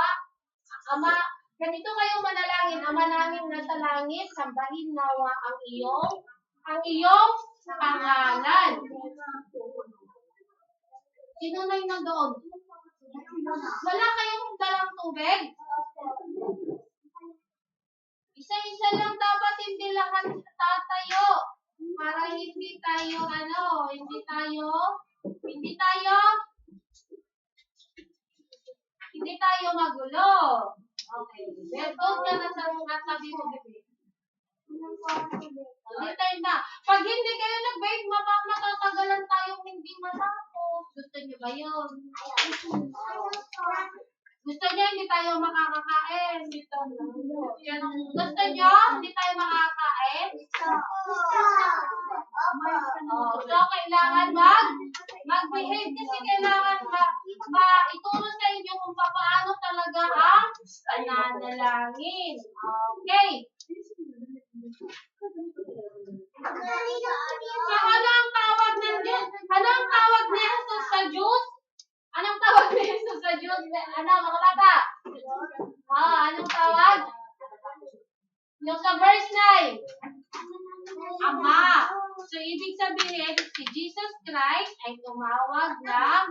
Ama, ganito kayo manalangin, Ama namin nasa langit, sambahin nawa ang iyong pangalan. Sino na yung nandoon? Wala kayong dalang tubig? Isa-isa lang dapat, hindi lahat tatayo. Para hindi tayo magulo. Okay. Doon ka na sa sabi mo, bebe. Tayo na. Pag hindi kayo nag-bake, matatagalan tayong hindi matapos. Gusto niyo ba yun? Gusto niyo hindi tayo makakakain? Gusto niyo hindi tayo makakakain? So, kailangan mag-behave kasi kailangan ituro sa inyo kung paano talaga ang pananalangin. Okay. So, ano ang tawag ng Diyos? Ano ang tawag ni Jesus sa Diyos? Anong tawag ni Jesus sa Diyos? Ano, mga bata? Anong tawag? Yung sa verse 9. Ama. So, ibig sabihin, si Jesus Christ ay tumawag na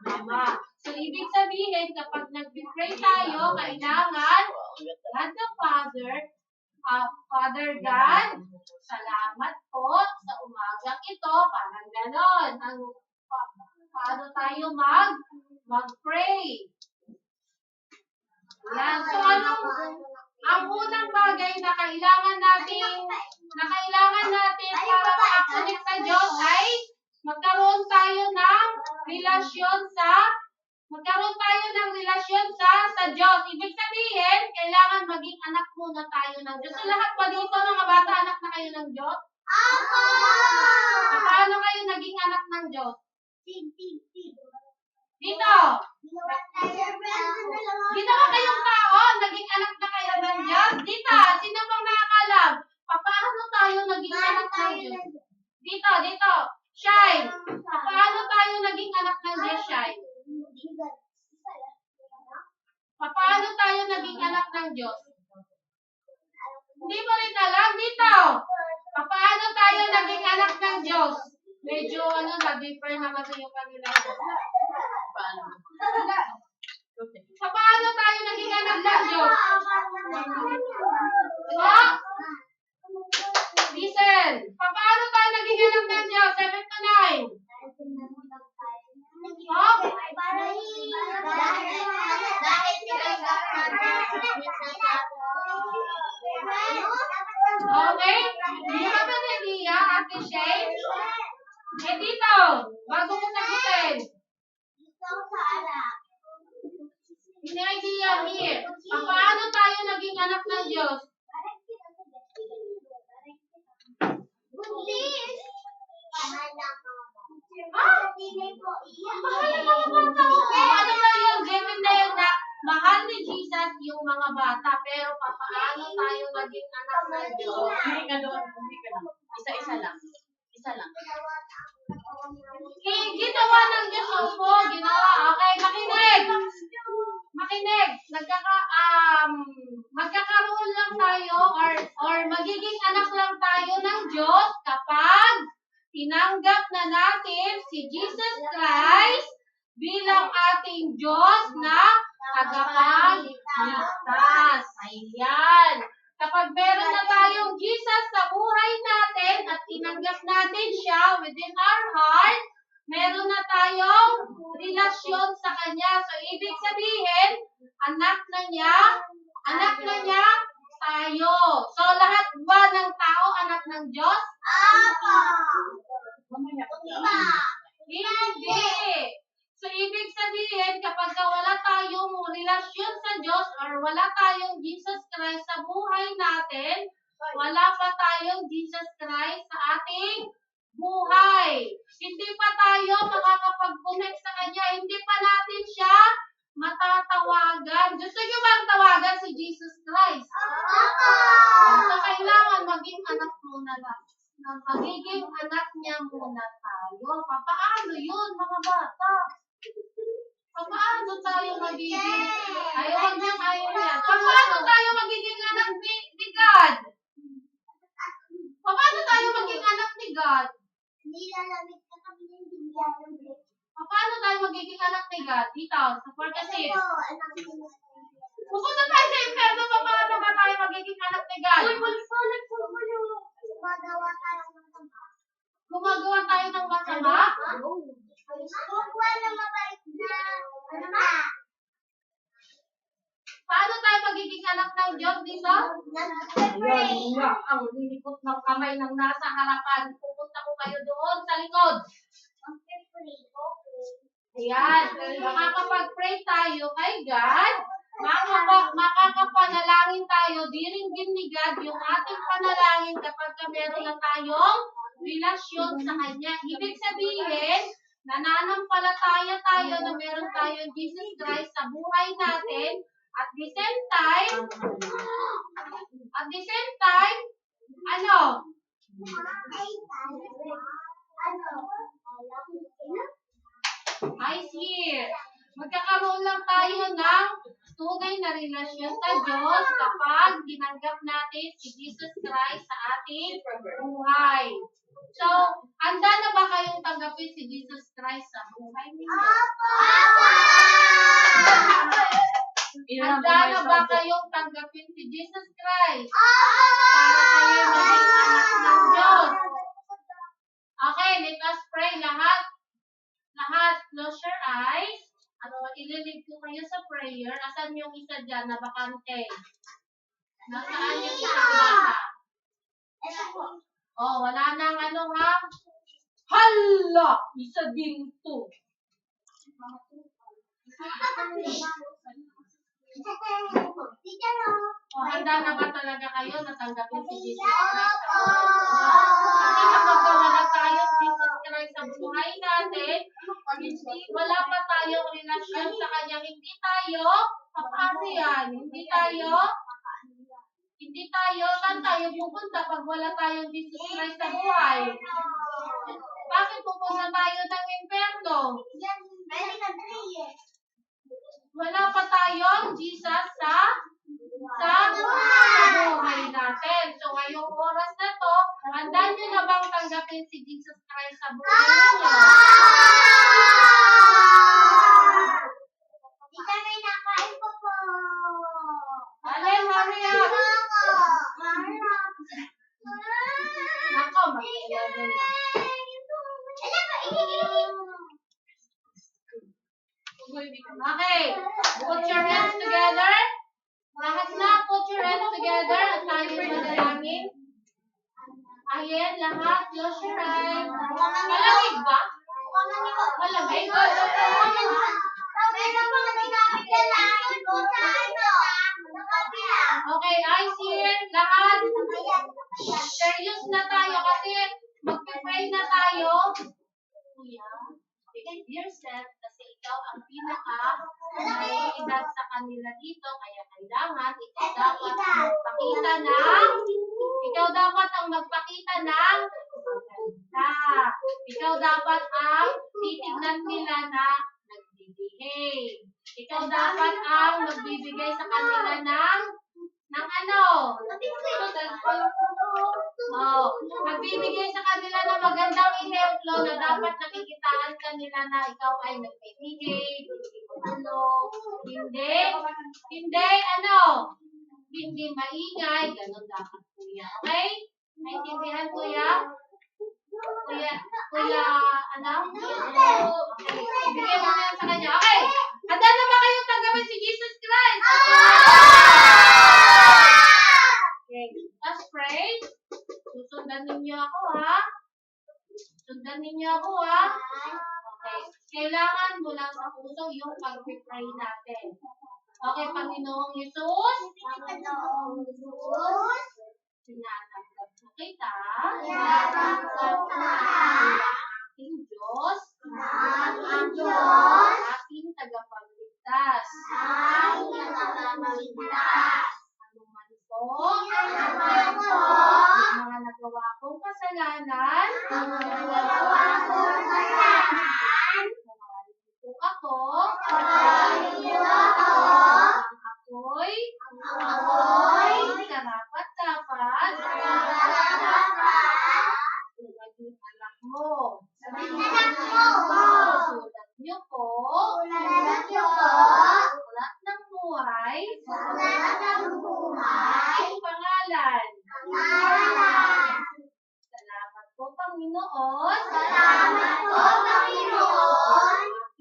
Ama. So, ibig sabihin, kapag nag-pray tayo, kailangan God the Father, Father God, salamat po sa umagang ito. Parang ganon. Paano tayo mag-pray? Yan. So, ang unang bagay na kailangan natin para makakunik sa Diyos ay magkaroon tayo ng relasyon sa Diyos. Ibig sabihin, kailangan maging anak muna tayo ng Diyos. So, lahat pa dito, mga bata, anak na kayo ng Diyos? Opo! Paano kayo naging anak ng Diyos? Dito! Dito ba kayong tao? Naging anak na kayo ng Diyos? Dito! Sino bang nakakalam? Paano tayo naging anak ng Diyos? Dito! Shine! Paano tayo naging anak ng Diyos, Shine? Paano tayo naging anak ng Diyos? Hindi mo rin alam? Dito! Paano tayo naging anak ng Diyos? Medyo, nag-differ na kasi yung kanila. Paano tayo naging anak ng Diyos? Listen! Paano tayo naging anak ng Diyos? 7 to 9. Okay? Hindi ka ba naliya, Ate Shane? Dito, bago mo sagutin. Hindi idea here. Paano tayo naging anak ng Diyos? Mahal ng mga bata. Ano ba yun? Given na yun na mahal ni Jesus yung mga bata, pero papaano tayo maging anak ng Diyos? Hindi ka doon. Isa-isa lang. Isa lang. Ginawa ng Diyos, opo, ginawa. Okay, makinig. Makinig. Magkakaroon lang tayo or magiging anak lang tayo ng Diyos kapag tinanggap na natin si Jesus Christ bilang ating Diyos na tagapagligtas. Ayan. Kapag meron na tayong Jesus sa buhay natin at tinanggap natin siya within our heart, meron na tayong relasyon sa Kanya. So, ibig sabihin, anak na niya tayo. So, lahat ba ng tao anak ng Diyos? Hindi. So, ibig sabihin, kapag wala tayong relasyon sa Diyos or wala tayong Jesus Christ sa buhay natin, wala pa tayong Jesus Christ sa ating buhay. Hindi pa tayo makakapag-connect sa Kanya. Hindi pa natin siya matatawagan. Gusto niyo bang tawagan si Jesus Christ? So, kailangan maging anak muna lang. Magiging anak niya muna tayo. Paano yun, mga bata? Paano tayo magiging... Ayaw niya. Paano tayo magiging anak ni God? Paano tayo maging anak ni God? Paano tayo magiging anak ni God? Dito, sa 46. Pupunta tayo sa impyerno, paano ba tayo magiging anak ni God? Gumagawa tayo ng masama? Paano tayo magiging anak ng Diyos dito? Ayan nga, ang lilikot ng kamay ng nasa harapan. Pupunta ko kayo doon sa likod. Ayan, makakapag-pray tayo kay God. Makakapanalangin tayo. Diringgin ni God yung ating panalangin kapag meron na tayong relasyon sa Kanya. Ibig sabihin, nananampalataya tayo na meron tayong Jesus Christ sa buhay natin. At the same time, ano? I see. Magkakaroon lang tayo ng tunay na relasyon sa Diyos kapag tinanggap natin si Jesus Christ sa ating buhay. So, handa na ba kayong tanggapin si Jesus Christ sa buhay ninyo? Handa na ba kayong tanggapin si Jesus Christ? Para kayo maging anak ng Diyos. Okay, let us pray lahat. Close your eyes. Ililid ko kayo sa prayer. Asan yung isa dyan na bakante? Nasaan yung isang bata? Oh, wala nang ano ha? Hala! Isa din to. O, handa na ba talaga kayo na tanggapin si Jesus Christ? Kasi kapag wala tayo Jesus Christ sa buhay natin, wala pa tayong relasyon sa Kanya, hindi tayo, paano yan? Hindi tayo, saan tayo pupunta pag wala tayong Jesus Christ sa buhay? Bakit pupunta tayo ng impyerno? Wala pa tayong Jesus sa buhay natin. So, ngayong oras na to, handa nyo na bang tanggapin si Jesus Christ sa buhay ninyo? Alin, hurry up! Nako, mag-11 na. Okay, put your hands together. Lahat na, put your hands together at tayo manalangin. Ayan, lahat, close your eyes. Malamig ba? Malamig? Okay, eyes here, lahat. Serious na tayo kasi mag-pray na tayo. Kuya, take yourself kasi ikaw ang pinaka may edad sa kanila dito, kaya kailangan ikaw dapat ang magpakita ng maganda. Ikaw dapat ang titignan nila na nagbibigay. Ikaw dapat ang magbibigay sa kanila ng ano? Magbibigay sa kanila ng magandang exemplo na dapat nakikitaan kanila na ikaw ay nagbibigay, hindi maingay, ganun dapat, kuya. Okay? Naintindihan, kuya? Kuya, ano? Okay. Bigay mo na yan sa kanya. Okay. Handa na ba kayo tanggapin si Jesus Christ? Okay. Let's pray. Susundan ninyo ako, ha? Okay. Kailangan mula sa puso yung pag-pray natin. Okay, Panginoong Jesus. Tinatanggap mo kita. Aking Diyos. Aking tagapagligtas. Anuman po ang mga nagawa kong kasalanan. Kung ako ako'y karapat-dapat maging anak mo. Sulat niyo po ulat ng buhay ang pangalan. Salamat po, Panginoon.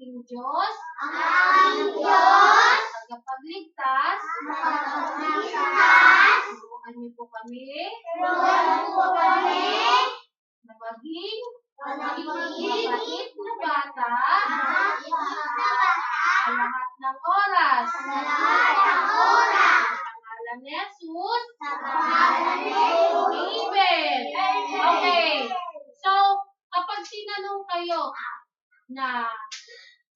Aking Diyos. Tagapagligtas. Tulungan niyo po kami na maging mabait na bata sa lahat ng oras. Pangalan ni Jesus. Amen. Okay. So, kapag tinanong kayo na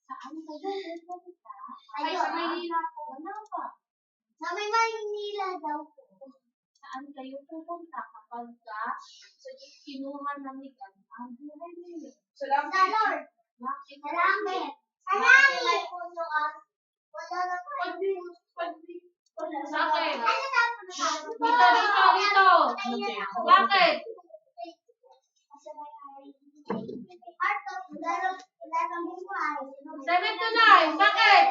saan kayo pupunta? Ay, sa Maynila po. Wala pa. Sa may Maynila daw po. Saan kayo pupunta kapag kinuha ng ikan ang buhay ninyo? Sa Lord. Bakit? Salamat. Salamat po doon. Wala na po. Sa akin. Ano dapat na? Dito. Bakit? Kasi may heart of ilang buhay. 7 to 9. Bakit?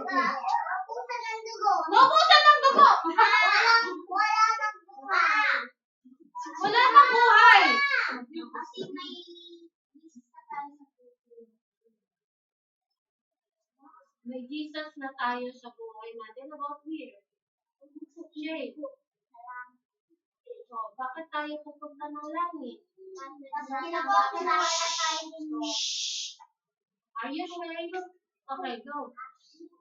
Naubusan ng dugo. Naubusan ng dugo. Wala nang buhay. Wala nang buhay. Kasi may May Jesus na tayo sa buhay natin. About here. Jay. So, bakit tayo pupunta ng langit? Are you sure? Okay, go.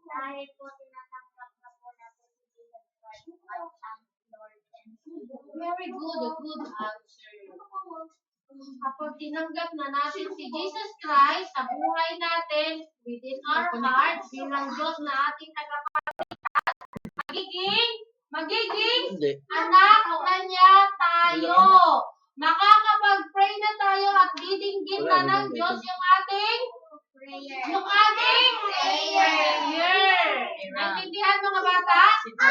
Dahil po tinatanggap na po natin si Jesus Christ as ang Lord and Savior. Very good. A good answer. Kapag tinanggap na natin si Jesus Christ sa buhay natin, within our hearts, bilang Diyos na ating tagapagligtas, magiging Hindi. anak o kanya tayo. Makakapag-pray na tayo at didinggit na ng Diyos yung ating prayer. Naintindihan mga bata? Okay.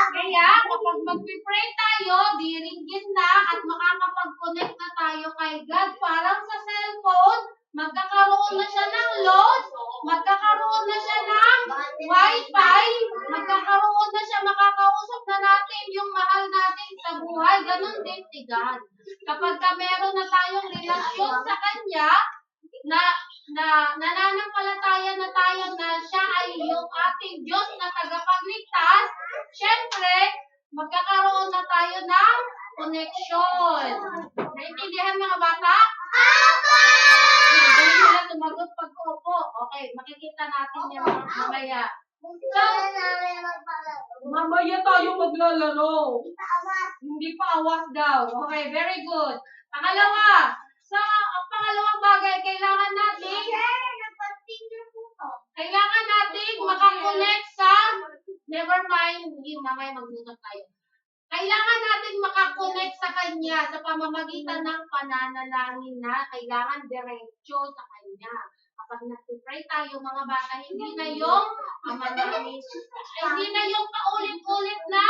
Kaya kapag mag-pray tayo, diringgit na at makakapag-connect na tayo kay God. Parang sa cellphone, magkakaroon na siya ng load, magkakaroon na siya ng wifi, magkakaroon na siya, makakausap na natin yung mahal natin sa buhay. Ganon din si God. Kapag meron na tayong relasyon sa Kanya, na nananampalataya na tayo na siya ay yung ating Diyos na tagapagligtas, syempre, magkakaroon na tayo ng connection. Naintindihan mga bata? Dahil nila sumagot pag-upo. Okay, makikita natin yan mamaya. So, Mamaya tayo maglalaro. Ipaawas. Hindi pa awas daw. Okay, very good. Pangalawa. Ang pangalawang bagay, kailangan natin Nagpa-finger po to. Kailangan natin makakonect sa, never mind, hindi mamaya mag-usap tayo. Kailangan natin makakonect sa Kanya sa pamamagitan ng pananalangin na kailangan diretsyo sa Kanya. Kapag nag-pray tayo mga bata, hindi na yung hindi na yung paulit-ulit na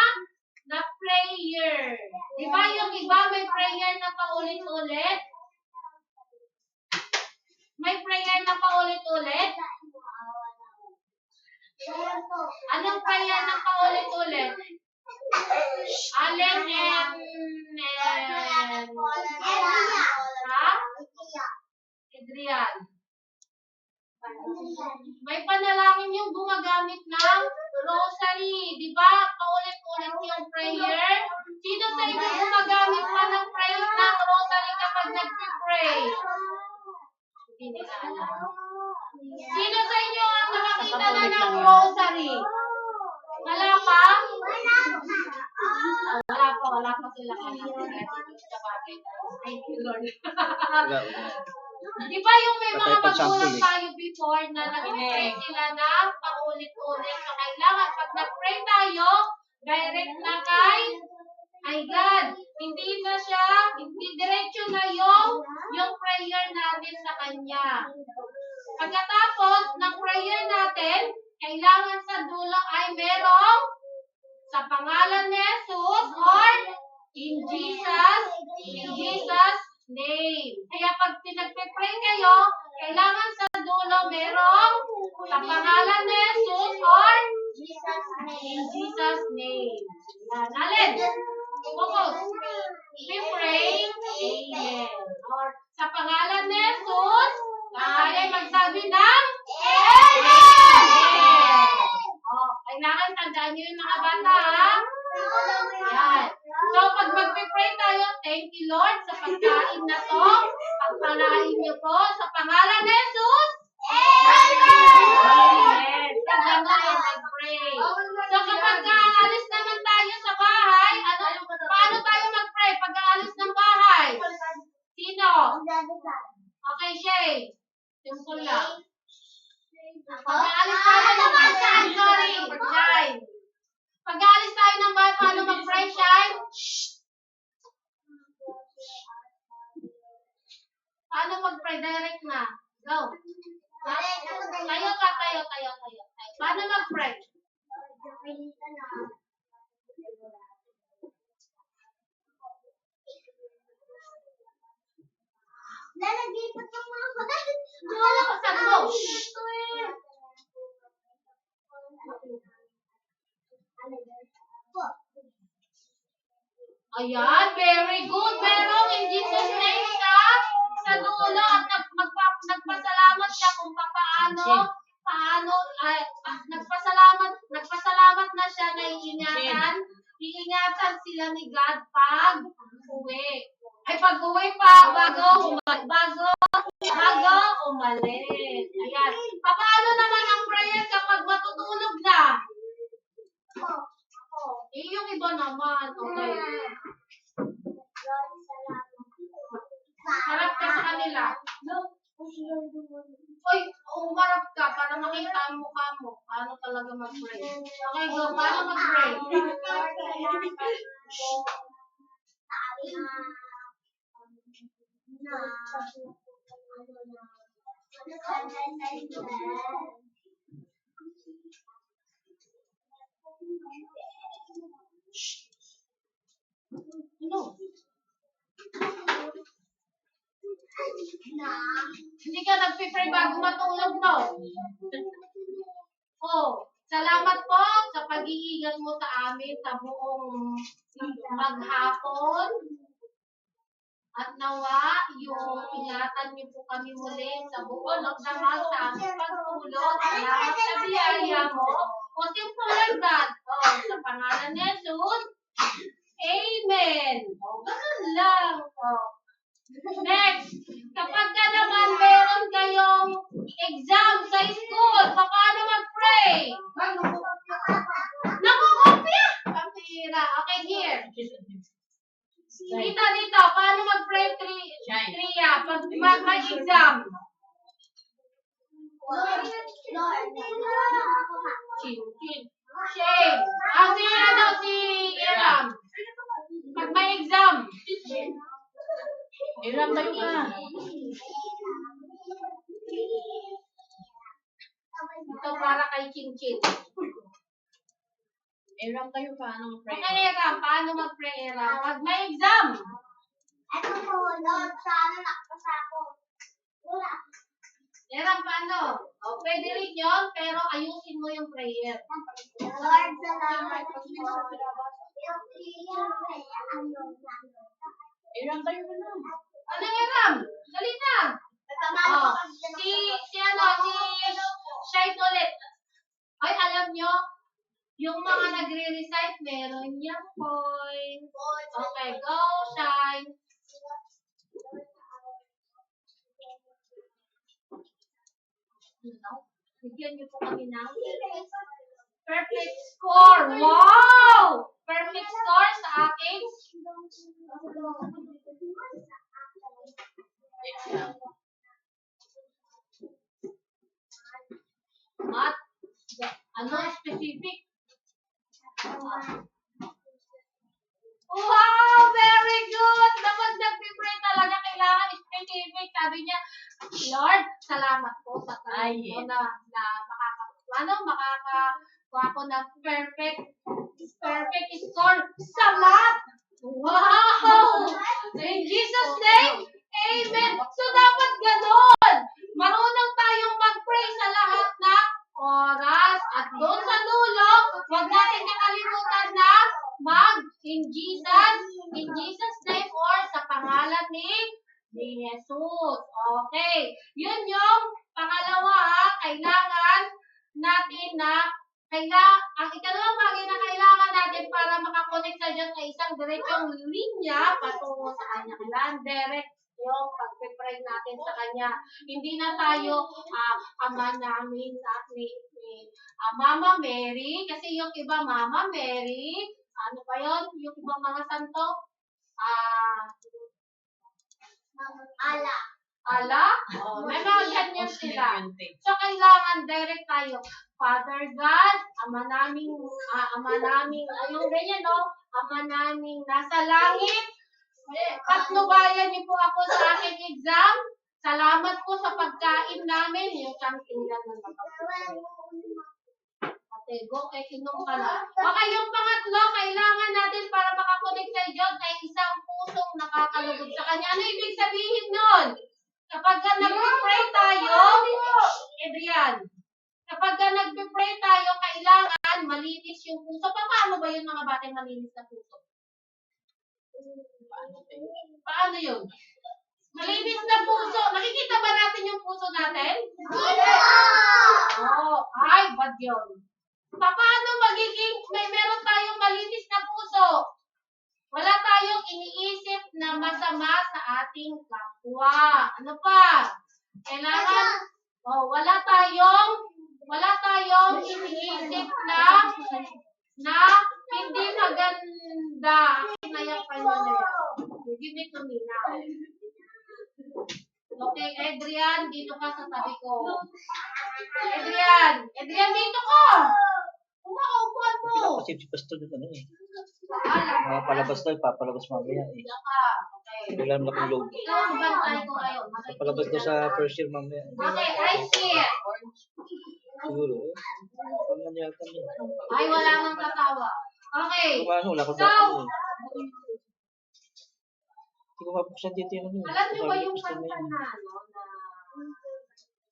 prayer. Diba yung iba may prayer na paulit-ulit? May prayer na paulit-ulit? Anong prayer na paulit-ulit? Allen and ha? Adrian. May panalangin yung gumagamit ng rosary. Di ba? Paulit-ulit yung prayer. Sino sa inyo gumagamit pa ng prayer ng rosary kapag nag-pray? Hindi nila alam. Sino sa inyo ang nakakita na ng rosary? Wala pa? Wala pa sila sa bagay. Thank you, Lord. Di ba yung may mga magulang tayo before na nag-pray sila na paulit-ulit? So, kailangan pag nag-pray tayo, direct na kay God. Hindi diretso na yung prayer natin sa Kanya. Pagkatapos ng prayer natin, kailangan sa dulo ay merong sa pangalan ni Jesus or in Jesus name. Kaya pag pinagpipray kayo, kailangan sa dulo merong sa pangalan ni Jesus or in Jesus name. Yan. Alin? Focus. We pray, Amen. Or sa pangalan ni Jesus, tayo magsabi ng Amen. Oh, kailangan tandaan nyo yung mga bata, ha? Yan. So, pag mag-pray tayo, thank you, Lord, sa pagkain na to. Pagpalain niyo po sa pangalan ni Jesus. Amen. Tingnan mo yung mag-pray. So, kapag aalis naman tayo sa bahay, paano tayo mag-pray pag aalis ng bahay? Sino? Okay, Shay. Simple lang. Pag aalis tayo ng bahay, sorry, Shine. Pag aalis tayo ng bahay, paano mag-pray, Shine? Paano mag-pray? Direct na. Go. Tayo ka. Paano mag-pray? Lalagay pa itong mga Wala ka sa mo. Ayan, very good. Merong in Jesus name sa dulo at nagpasalamat siya kung paano nagpasalamat na siya na iingatan sila ni God pag uwi. Ay, pag uwi pa, bago umalis. Ayan. Paano naman ang prayer kapag matutulog na? Yung iba naman. Okay. Harap ka sa kanila. Uy, umarap ka para makita ang mukha mo. Paano talaga mag-pray? Okay, go. Paano mag-pray? Ano? Hindi ka nagpipray bago matulog, no? Oh, salamat po sa pag-iingat mo sa amin sa buong maghapon. At nawa, yung ingatan niyo po kami muli sa buong magdamag sa aming pagtulog. Salamat sa biyaya mo. O simple like that. Oh, sa pangalan ni Jesus. Amen. Oh, ganun lang. Oh. Next, kapag ka naman meron kayong exam sa school, paano mag-pray? Nangungopia! Tira. Okay, here. Dito. Paano mag-pray Tria? Pag mag-exam. Chin. Shane. Si Eram. Pag may exam. Iram tayo ka. Ito para kay Chin. Iram tayo ka. Anong pray? Okay, Eram. Paano mag-pray, Eram? Pag may exam. Ano po, Lord, sana nakapasa ako. Wala. Eram, paano? O, pwede rin yun, pero ayusin mo yung prayer. Lord, salamat po. Yung prayer, Iram tayo ka na. Ano, Eram? Dali na. Oh, si Shine ulit. Ay, alam nyo, yung mga nagre-recite, meron yung point. Okay, go, Shine. Bigyan niyo po kami ng perfect score. Wow! Perfect score sa akin. Math. Ano specific? Wow! Very good! Dapat nag-pray talaga kailangan specific. Sabi niya, Lord, salamat po sa time mo na makakakuha ko ng perfect score sa math. Wow! In Jesus' name, amen. So, dapat ganon. Marunong tayong mag-pray sa lahat ng oras. At doon sa dulo, huwag natin kakalimutan na in Jesus name or sa pangalan ni Jesus. Okay. Yun yung pangalawa, kailangan natin ang ikalawang bagay na kailangan natin para makakonect sa Diyos ay isang diretsong linya patungo sa Kanya. Kailangan direct yung pag-pray natin sa Kanya. Hindi na tayo ama namin ni Mama Mary, kasi yung iba Mama Mary, ano ba yun? Yung iba mga santo? Ala? Oh, may mga ganyan sila. So, kailangan direct tayo. Father God, Ama naming, yung ganyan, no? Ama naming nasa langit. Patnubayan niyo po ako sa aking exam. Salamat po sa pagkain namin. Yung something lang ng Okay, go, inom ka na. Okay, yung pangatlo, kailangan natin para makakonect sa Diyos ay isang pusong nakakalugod sa Kanya. Ano ibig sabihin nun? Kapag nag-pray tayo, Adrian, kapag nag-pray tayo, kailangan malinis yung puso. Paano ba yun mga batang malinis na puso? Paano yun? Malinis na puso. Nakikita ba natin yung puso natin? Oh, ay, bad yun. Paano magiging meron tayong malinis na puso? Wala tayong iniisip na masama sa ating kapwa. Ano pa? Kailangan, wala tayong iniisip na hindi maganda. Nayapan nyo na yan. Give it to me now. Okay, Adrian, dito ka sa tabi ko. Adrian, dito ka! Umakaupuan mo! Pinapasip si Pastor dito palabas daw, papalabas mamaya eh. Okay. Wala naman akong load. Ikaw ang bantay ko ngayon. Palabas daw sa first year mamaya. Okay, right here. Siguro eh. Pag nangyayatan niya. Ay, wala nang tatawa. Okay. Wala ko So, dapat eh. Hindi ko mabuksan dito yun. alam niyo ba yung kanta na,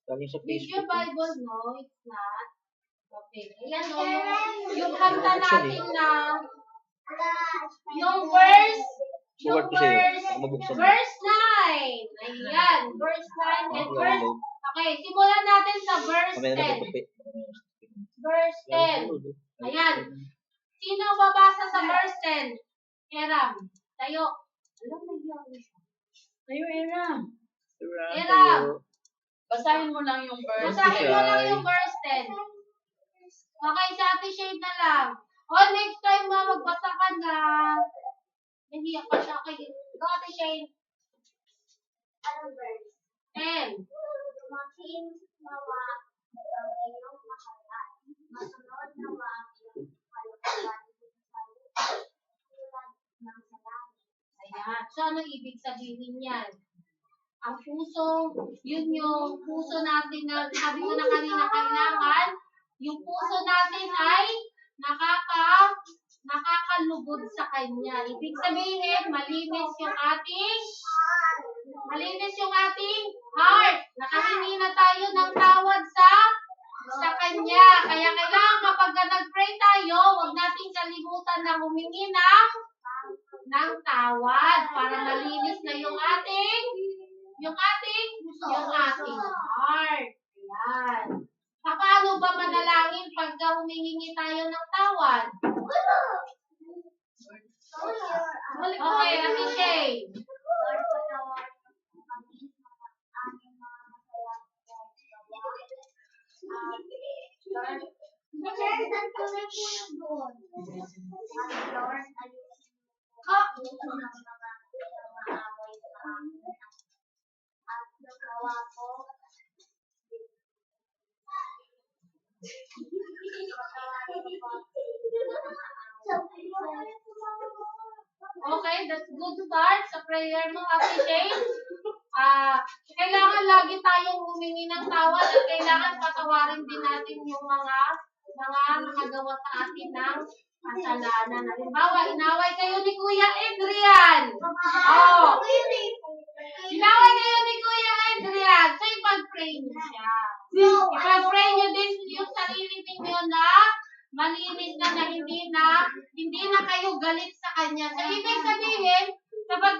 Galing sa Read Facebook. your Bible, no? It's not. Okay. Ayan, no? Yung kanta natin na, yung verse, Forward ko sa'yo. Baka mabuksan mo. verse 9. Ayan, verse 9 and verse, okay, simulan natin sa verse Mamaya na 10. pagkape. Verse 10. Ayan. Sino babasa sa verse 10? Eram. Tayo. Alam mo yun. Tayo, Iram. Eram. Basahin mo lang yung verse. Basahin mo lang yung verse 10. Okay, sa Ate Shade na lang. O, next time magbasa ka lang. Nahiya pa siya. Okay, go Ate Shane. Anong verse? 10. Dumating nawa ang iyong mahalan. Masunod nawa ang iyong kalagayan sa lupa. Tulad ng sa langit. Ayan. So, ano ibig sabihin yan? Ang puso, yun yung puso natin na, sabi ko na kanina, kailangan, yung puso natin ay nakakalugod sa Kanya. Ibig sabihin, malinis yung ating heart. Nakahingi na tayo ng tawad sa Kanya. Kaya kailangan kapag nag-pray tayo, huwag nating kalimutan na humingi ng tawad para malinis na yung ating heart. Ayan. Paano ba manalangin pagka humihingi tayo ng tawad? Okay, Ate Shay. Lord, patawarin mo kami sa aming mga kasalanan. Saan kami po doon? At Lord, ayusin mo po ng mga maaway sa amin. At nagawa ko, Okay, that's good start sa prayer mo, Ate Shay. Kailangan lagi tayong humingi ng tawad at kailangan patawarin din natin yung mga nakagawa sa atin ng kasalanan. Halimbawa, inaway kayo ni Kuya Adrian. Oh. Inaway kayo ni Kuya Adrian. So, ipag-pray niyo siya. Ipag-pray niyo din yung sarili ninyo na malinis na hindi na kayo galit sa Kanya. So, ibig sabihin, kapag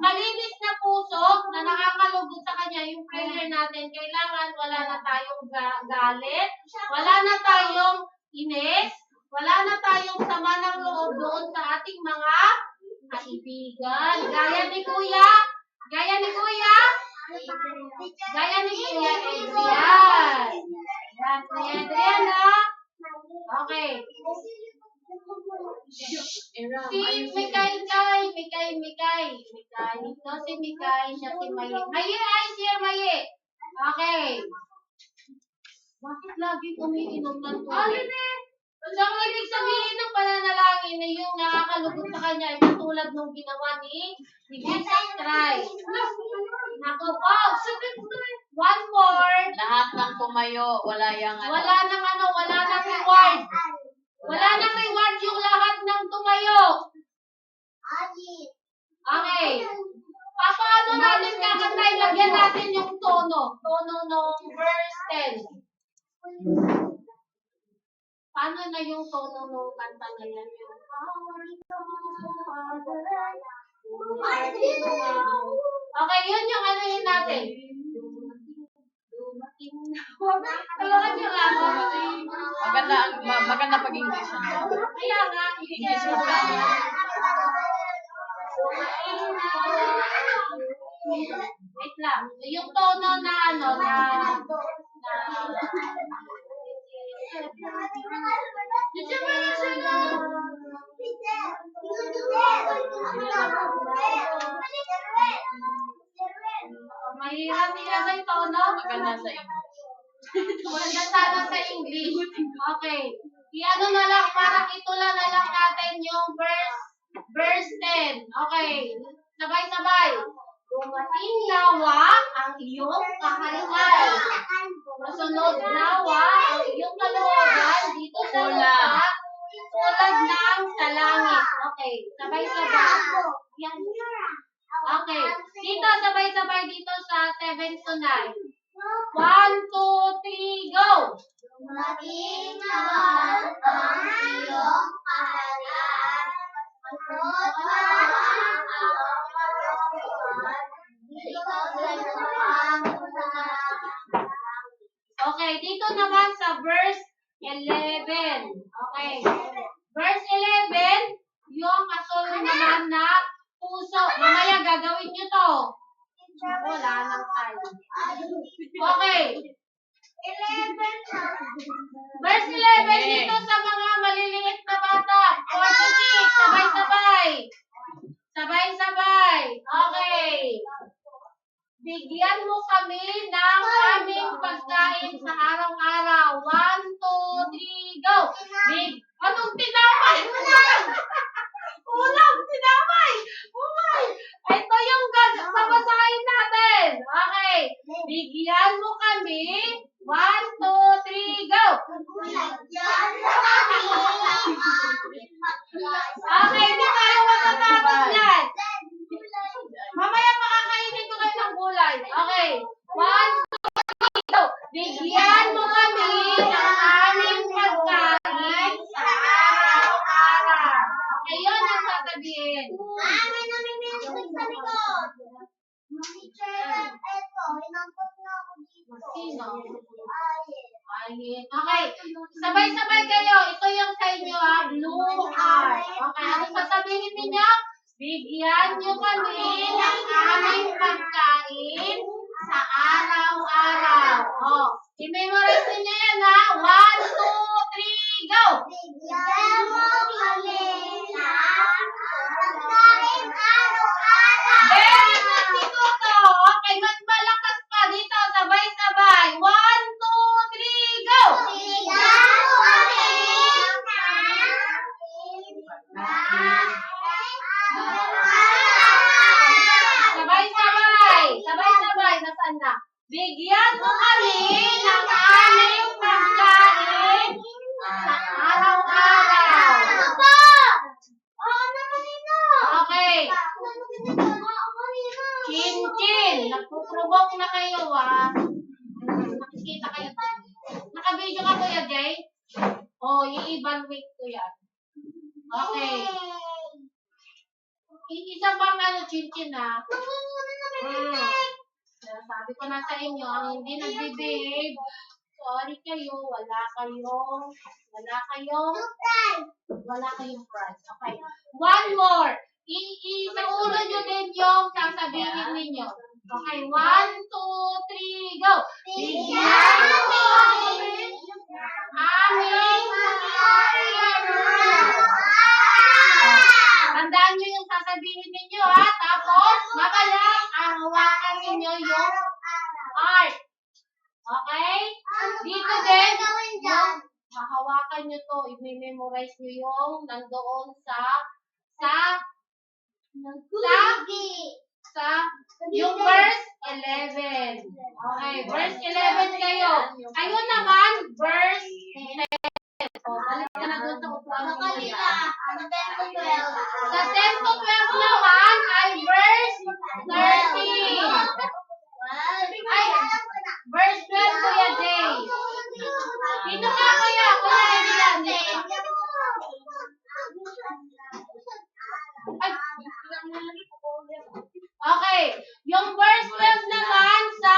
malinis na puso na nakakalugod sa Kanya, yung prayer natin, kailangan wala na tayong galit, wala na tayong inis, wala na tayong sama ng loob doon sa ating mga kaibigan. Gaya ni Kuya Adrian. Yan, Kuya Adrian, ha? Okay. Si Mikay. Ito si Mikay, siya si Maye. Maye, ay siya Maye. Okay. Bakit lagi umiinom ng tubig? So, ang ibig sabihin ng pananalangin na yung nakakalugod sa Kanya ay katulad nung ginawa ni Jesus Christ. Naku po. One more. Lahat ng tumayo, wala nang reward. Wala nang reward yung lahat ng tumayo. Okay. Paano natin kakantay? Lagyan natin yung tono. Tono ng verse 10. Paano na yung tono ng kanta na yan? Okay, yun yung ano yun natin. Tulungan nyo lang. Maganda pag-English. Kaya nga, English mo ka. Wait lang. Yung tono na mahirap yung tono. Maganda sa English. Maganda sana sa English. Okay. I-ano na lang, parang itulan na lang natin yung verse 10. Okay. Sabay-sabay. Dumating nawa ang iyong kaharian. Masunod nawa ang iyong kalooban dito sa lupa tulad ng sa langit. Okay. Sabay-sabay. Yan. Okay. Dito, sabay-sabay dito sa 7 to 9. 1, 2, 3, go! dumating naman ang iyong kaharian. Masunod naman ang kalooban dito sa lupa tulad ng Okay, dito naman sa verse 11. Okay. Verse 11, yung kasunod naman na puso. Mamaya gagawin nyo to. Wala nang time. Okay. Verse 11 dito sa mga maliliit na bata. 4 to 6. Sabay-sabay. araw-araw. 1, 2, 3, go! Anong tinapay? Ulam, tinapay! Okay. Ito yung babasahin natin. Okay. Bigyan mo kami. 1, 2, 3, go! Okay, hindi tayo matatapos yan. Mamaya makakainin ko kayo ng gulay. Okay. 1, 2, 3, go! Bigyan mo kami ng aming pagkain sa araw-araw. Okay, yun ang sasabihin. May namimilip sa likod. Teacher, eto, inampot na ako dito. Sino? Ayen. Ayun. Okay. Sabay-sabay kayo. Ito yung sa inyo ha. Blue heart. Okay. Ano sasabihin ninyo? Bigyan nyo kami ng aming pagkain sa araw-araw. Oh. I-memorize ninyo yan ha. 1, 2, 3, go! Bigyan mo kami ng pagkain araw-araw. Very good si Toto. Okay. Mas malakas pa dito. Sabay-sabay. 1, 2, 3, go! Bigyan mo kami ng Sabay-sabay. Sabay-sabay. Nasaan na? Bigyan mo kami ng aming pagkain sa araw-araw. Ano ba? Oo naman ina. Okay. Ano ginagawa ako kanina? Chin-chin. Nagpuprobok na kayo nakikita kayo. Naka-video ka Kuya Jay? Oh, i-evaluate ko yan. Okay. Isa pang chin-chin ha. Nangunguna na bibig. Sabi ko na sa inyo, ang hindi nag-behave, sorry kayo, wala kayong prize. Okay. One more. Isaulod nyo din yung sasabihin ninyo. Okay. 1, 2, 3, go! Bigyan mo kami aming tandaan nyo yung sasabihin ninyo ha. Tapos, mamaya, hawakan ninyo yung art. Okay? Dito din, hahawakan nyo to. I-memorize nyo yung nandoon yung verse 11. Okay, verse 11 kayo. Kayo naman, verse 10. O, balik ka na doon sa upuan mo. Sa 10 to 12 naman ay verse 13. Ay, verse 12, Kuya Jay. Dito ka, Kuya Edilan. Ay, okay. Yung verse 12 naman sa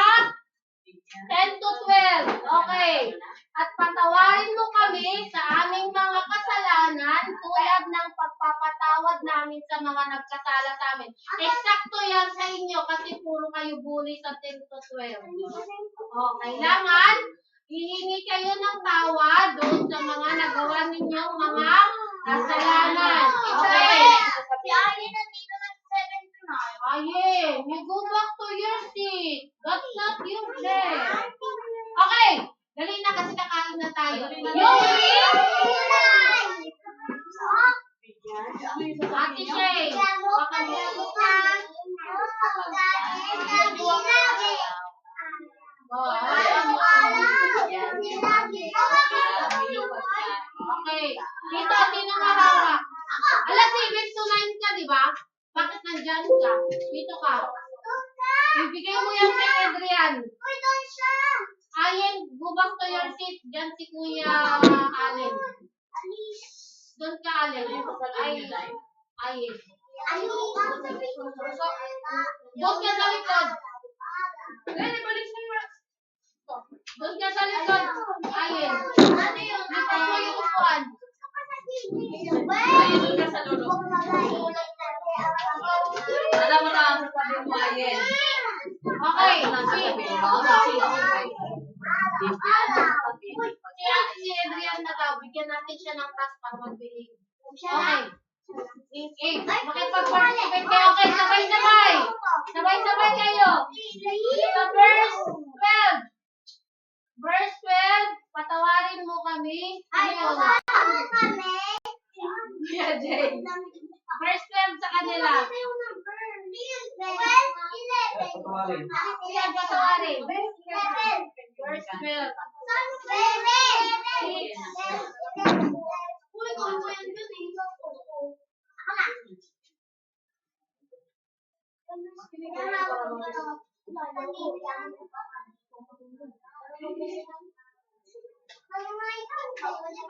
10 to 12. Okay. At patawarin mo kami sa aming mga kasalanan tulad ng pagpapatawad namin sa mga nagkasala sa amin. Eksakto yan sa inyo kasi puro kayo bully sa 10 to 12. O, kailangan hihingi kayo ng tawad doon sa mga nagawa ninyong mga kasalanan. Okay. Ayen, you go back to your seat. That's not your chair. Okay. Dali na kasi kakain na tayo. Yung ring. Ate Shay. Baka okay. Dito, sino mahawak? Alas, 7 to 9 ka, di ba? Bakit nandyan ka? Dito ka. Ibigay mo yan kay Adrian. Uy, doon siya. Ayen, go back to your seat. Diyan si Kuya Allen. Doon ka, Allen. Ayen. Doon ka sa likod. Doon ka sa likod. Ayen. Ano yun? Lipat mo yung upuan. Ayun ka sa dulo. Alam mo na ang sasabihin mo, Ayen. Okay. Si Adrian na daw. Bigyan natin siya ng task para magbihig. Okay. Makipag-participate kayo. Okay, sabay-sabay. Sabay-sabay kayo. Sa verse 12. Verse 12, patawarin mo kami. Ay, Ano yun? patawarin kami. Yeah, Jay. Verse 12 sa kanila. Yung number. 12, 11. Patawarin. Kaya patawarin. Verse 12.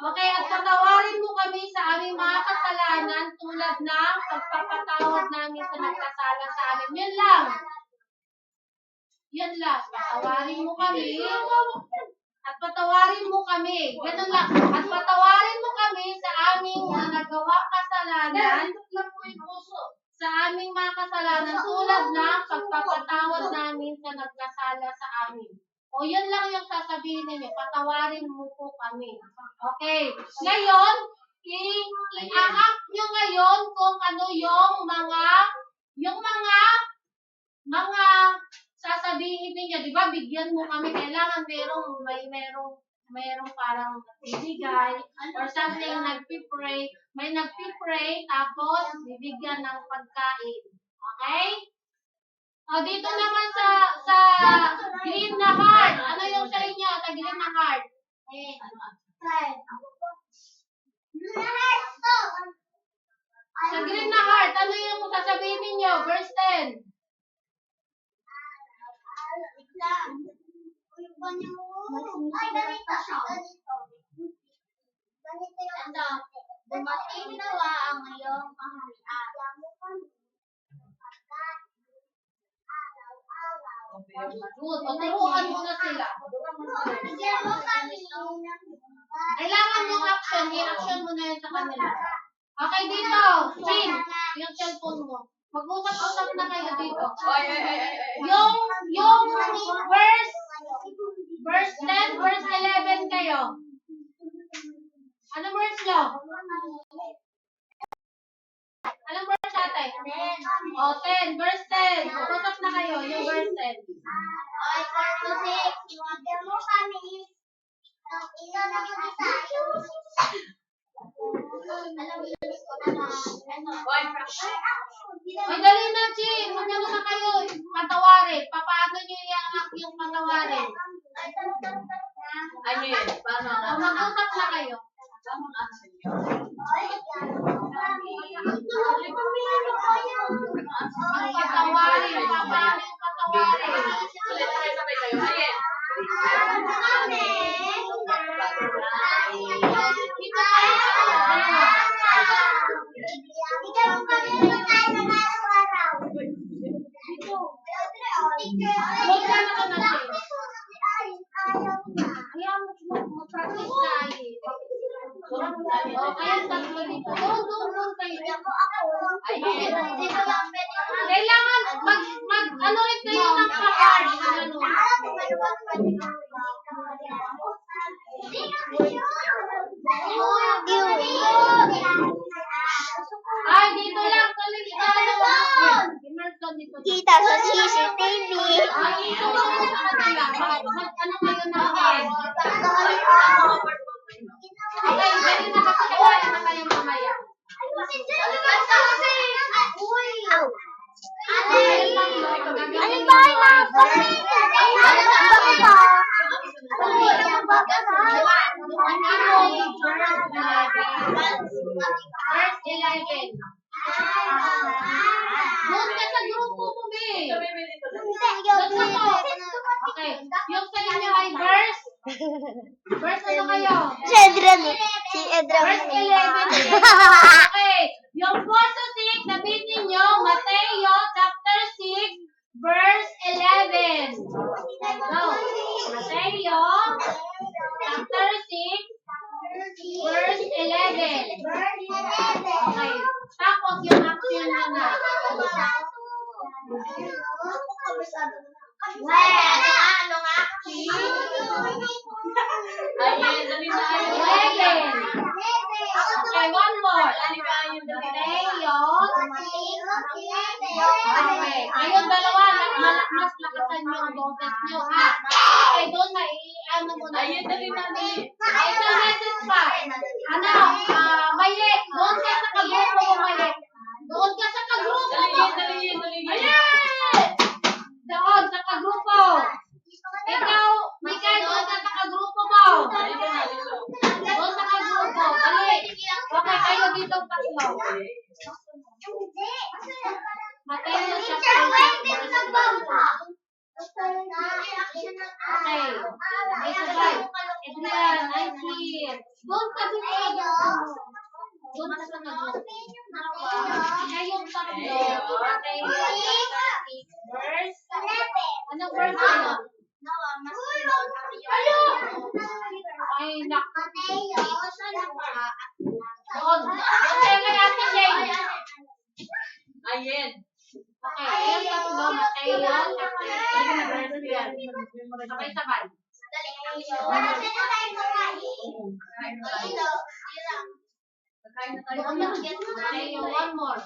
Okay, at patawarin mo kami sa aming mga kasalanan tulad ng pagpapatawad namin sa nagkasala sa amin. Yun lang. Yun lang. Patawarin mo kami. At patawarin mo kami. Ganun lang. At patawarin mo kami sa aming mga nagawang kasalanan. Sa aming mga kasalanan tulad ng pagpapatawad namin sa nagkasala sa amin. O yun lang yung sasabihin ninyo. Patawarin mo po kami. Okay. Ngayon, i-act nyo ngayon kung ano yung mga sasabihin ninyo. Di ba? Bigyan mo kami. Kailangan merong parang bibigay or something, nagpipray. May nagpipray, tapos bibigyan ng pagkain. Okay? O, dito naman sa green na heart. Ano yung sa inyo? Sa green na heart. Sa green na heart, ano yung sasabihin ninyo? Verse 10. Dumating nawa ang iyong kaharian. Good. Turuan mo na sila. Bigyan mo kami. Kailangan yung action. I-action mo na yun sa kanila. Okay, dito. Chin, yung cellphone mo. Mag-usap-usap na kayo dito. Yung verse 10, verse 11 kayo. Ano verse nyo? Anong verse ate? O, 10. Verse 10. Mag-usap na kayo. Yung verse 10. Ay, 4-6. Bigyan mo kami. Ilan na kami tayo. Ay, dali na, Chin. Magano na kayo. Patawarin. Paano nyo i-act yung patawarin? Ano yun? Paano? O, mag-usap na kayo. Tamang action yun. Ang patawarin. Paano yung patawarin? Sabay kayo. Ayan. Huwag ka na naman, Chin. Kaya mag-practice tayo. O, kayong tatlo dito. Doon kayo. Kailangan ano rin kayo ng pa-harsh. Ay, dito lang. Kita sa CCTV. Ay, dito lang sa kanila. Ano kayo ng harsh? Okay, pwede na kasi kaya na kayo mamaya. Ano ba yung kasi? Ano ba? Verse 11. Doon ka sa grupo mo, be. Okay. Yung sa inyo ay verse ano kayo? Si Edran. Verse 11. Okay. Yung 4 to 6, sabihin ninyo, Mateo chapter 6, verse 11. So, Mateo chapter 6, verse 11. Okay. Tapos yung action nyo na. Ano nga? Ayan. Dali na. 11. Okay, one more. Mateo. Okay. Kayong dalawa, mas lakasan nyo ang boses nyo, ha? Okay, doon na ano mo na. Ayun, dali na, dali. Ay, isang beses pa. Ano? Maye. Doon ka sa kagrupo mo, Maye. Doon ka sa kagrupo mo. Dali. Ayan! Doon sa kagrupo. Ikaw, Mika, doon ka sa kagrupo mo. Doon sa kagrupo. Dali. Okay, kayo dito tatlo. Mateo siya sa Okay. May sabay. Adrian, I see. Doon ka dun sa kagrupo mo. Doon ka sa kagrupo. Kayong tatlo. Okay. Verse. Anong verse kayo? Ay, naku. Doon. Doon kayo kay Ate Jane. Ayun. Okay, ayun tatlo. Mateo, sabay-sabay. Mateo, one more.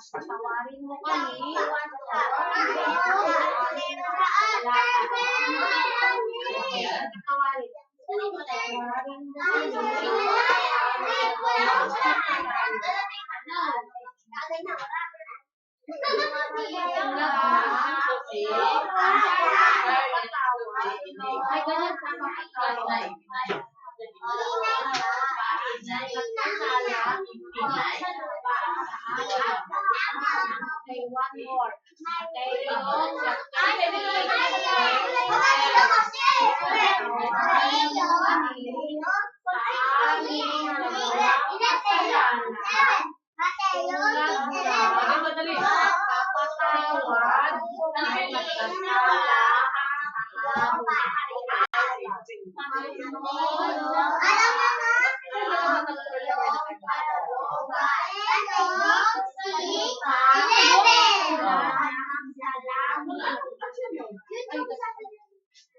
Patawarin mo kami. Patawarin. Patawarin mo Ay, ganyan sa makikita. Okay, one more.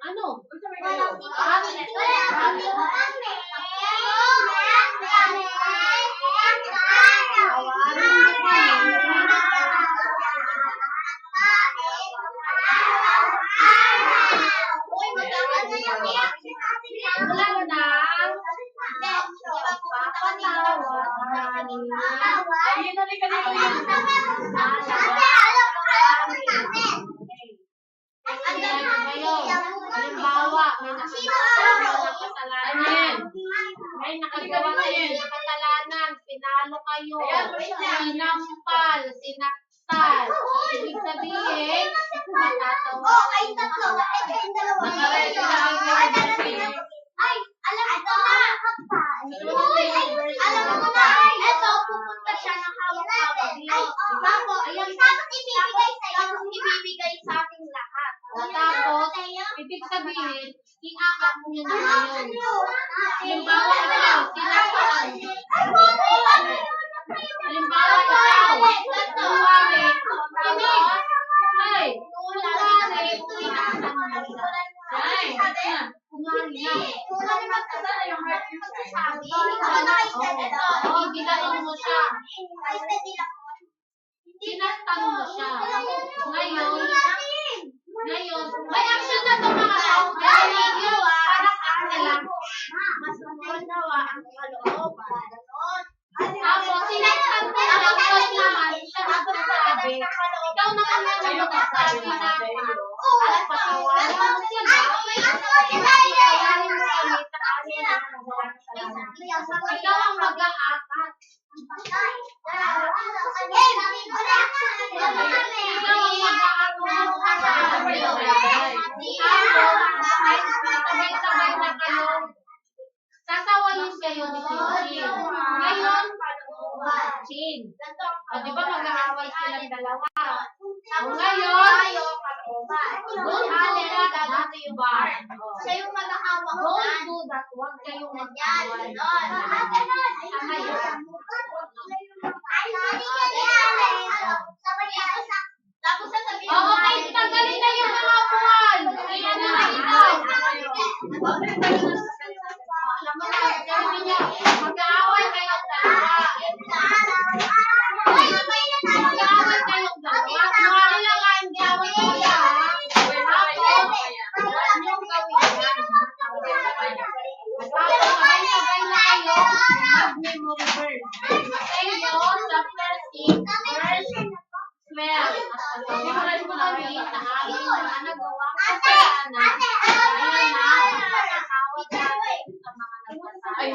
Ano? Halimbawa, may nakagawa kayo ng kasalanan, pinalo kayo, sinampal, sinaktan. Ibig sabihin, matatawarin mo. Ay, alam ko na. Alam mo na. Ito, pupunta siya ng hawak-hawak. Tapos, ibibigay sa ating lahat. Tapos, ibig sabihin, iakap mo yun na yun. Halimbawa, ikaw, sinaktan. Halimbawa, ikaw, kunwari, sinaktan mo na siya. Kunwari na. Oo, ginanong mo siya. Sinaktan mo siya. Ngayon, may action na ito mga tao. Ngayon, parang kanila. Masunod nawa ang kalooban. Tapos, sinaktan mo siya. Tapos naman, siya ang sabi. Ikaw naman naman magsasabi na, alam, patawarin mo sila. Patawarin mo kami sa amin ang nagawa ng kasalanan. Ikaw ang mag-aakat. Sabay-sabay na kayo. Sasawayin kayo ni Chin. Ngayon, Chin. O, di ba mag-aaway silang dalawa? O, ngayon, don't do that, not you bar. Siya yung mag-ahawak Don't do that, huwag kayong mag-aaway. Tama yun. Tapos sasabihin O, okay, tanggalin na yung mga buwan. Ayan na, ikaw. Alam mo na, sabi niya, mag-aaway kayong dalawa. Mag-aaway kayong dalawa. Kunwari lang nga, hindi away kayo. memory verse. Mateo, chapter 6, verse 12. At patawarin mo kami sa aming mga nagawang kasalanan gaya na pagpapatawad namin sa mga nagkasala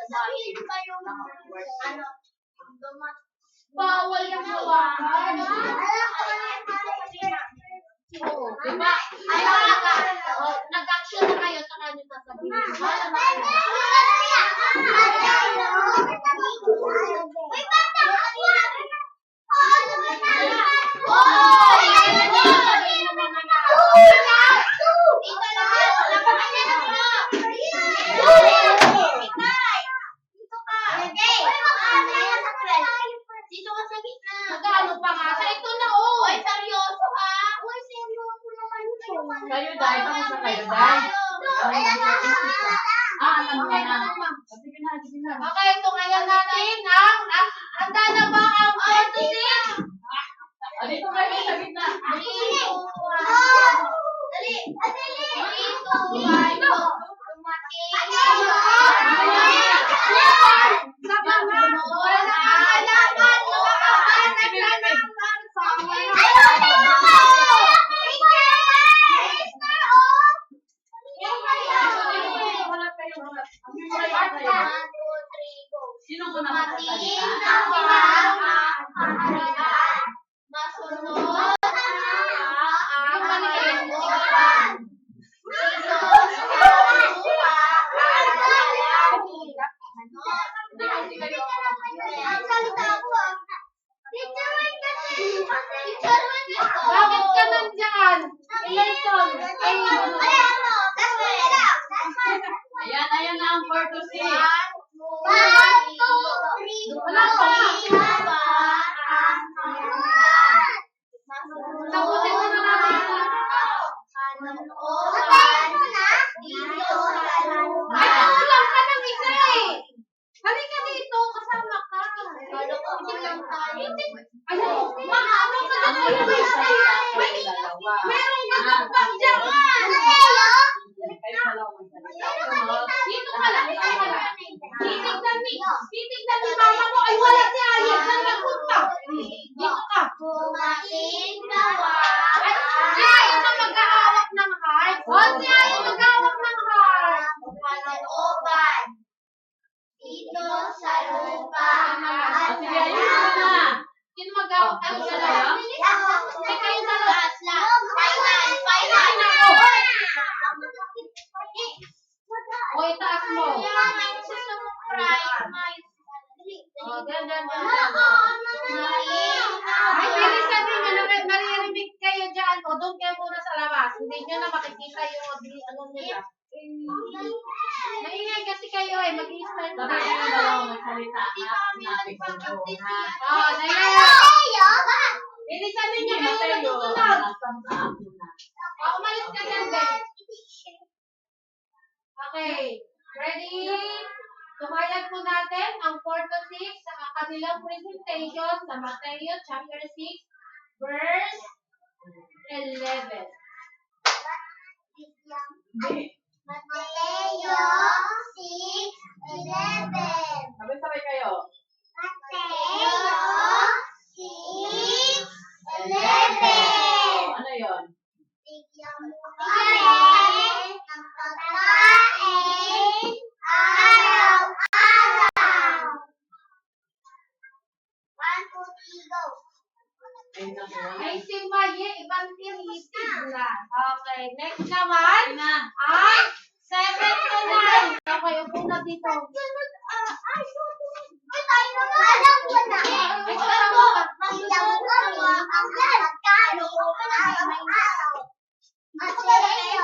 sa amin. Bawal yung hawakan. Oo, diba? Nag-action na kayo sa kanya sasabihin. Dito ka sa gitna. Magkano pa nga? Sa ito na, oh! Uy, seryoso ha? Uy, seryoso naman ito. Kayo, Day. Kamusta kayo, Day? Ayan na. Alam mo na. Sige na, sige na. Okay, ito ngayon natin ang handa na ba ang 46? Dito kayo sa gitna. Dali. Dito. Sino ko na magsasalita? Masunod ang Bakit ka nandyan? Emerson. Ayan na ang 4 to 6. Wala pa. Tapusin mo na natin. Ay, kulang ka ng isa eh. Halika dito, kasama ka. Ayun, ano ka na tayo? Meron ka ng pagdyan. Kayo dalawa magsalita. Dito ka lang, dito ka lang. Titignan ni mama mo. Ay, wala si Ayet. Saan nagpunta? Dito ka. Ay, si Ayet na mag-aawak ng heart. Oh, si Ayet mag-aawak ng heart. Dito sa lupa. Sige, ayun na. Sino mag-aawak ng heart? Ay, kayo sa last. O, itaas mo. O, ganyan. Ay, bilisan ninyo. Naririnig kayo dyan. O, doon kayo muna sa labas. Hindi nyo na makikita yung ano nila. Maingay kasi kayo eh. Mag-i-start na. Sabi kayo dalawa magsalita. Natin ko ha. O, dahil. Bilisan ninyo. Kayo na susunod. O, umalis ka dyan, Ben. Okay. Ready? Tumayag po natin ang 4 to 6 sa kanilang presentation sa Mateo chapter 6 verse 11. Mateo 6:11. Sabay-sabay kayo. Mateo 6:11. Ano yun? Bigyan mo kami ng pagkain araw-araw. 1, 2, 3, go. Ayun na po. Ay, si Maye, ibang tiritig na. Okay, next naman. Ayun na. Ang 7 to 9. Okay, upo na dito. Alam ko na. Bigyan mo kami ang pagkain araw-araw. Mateo 6:11.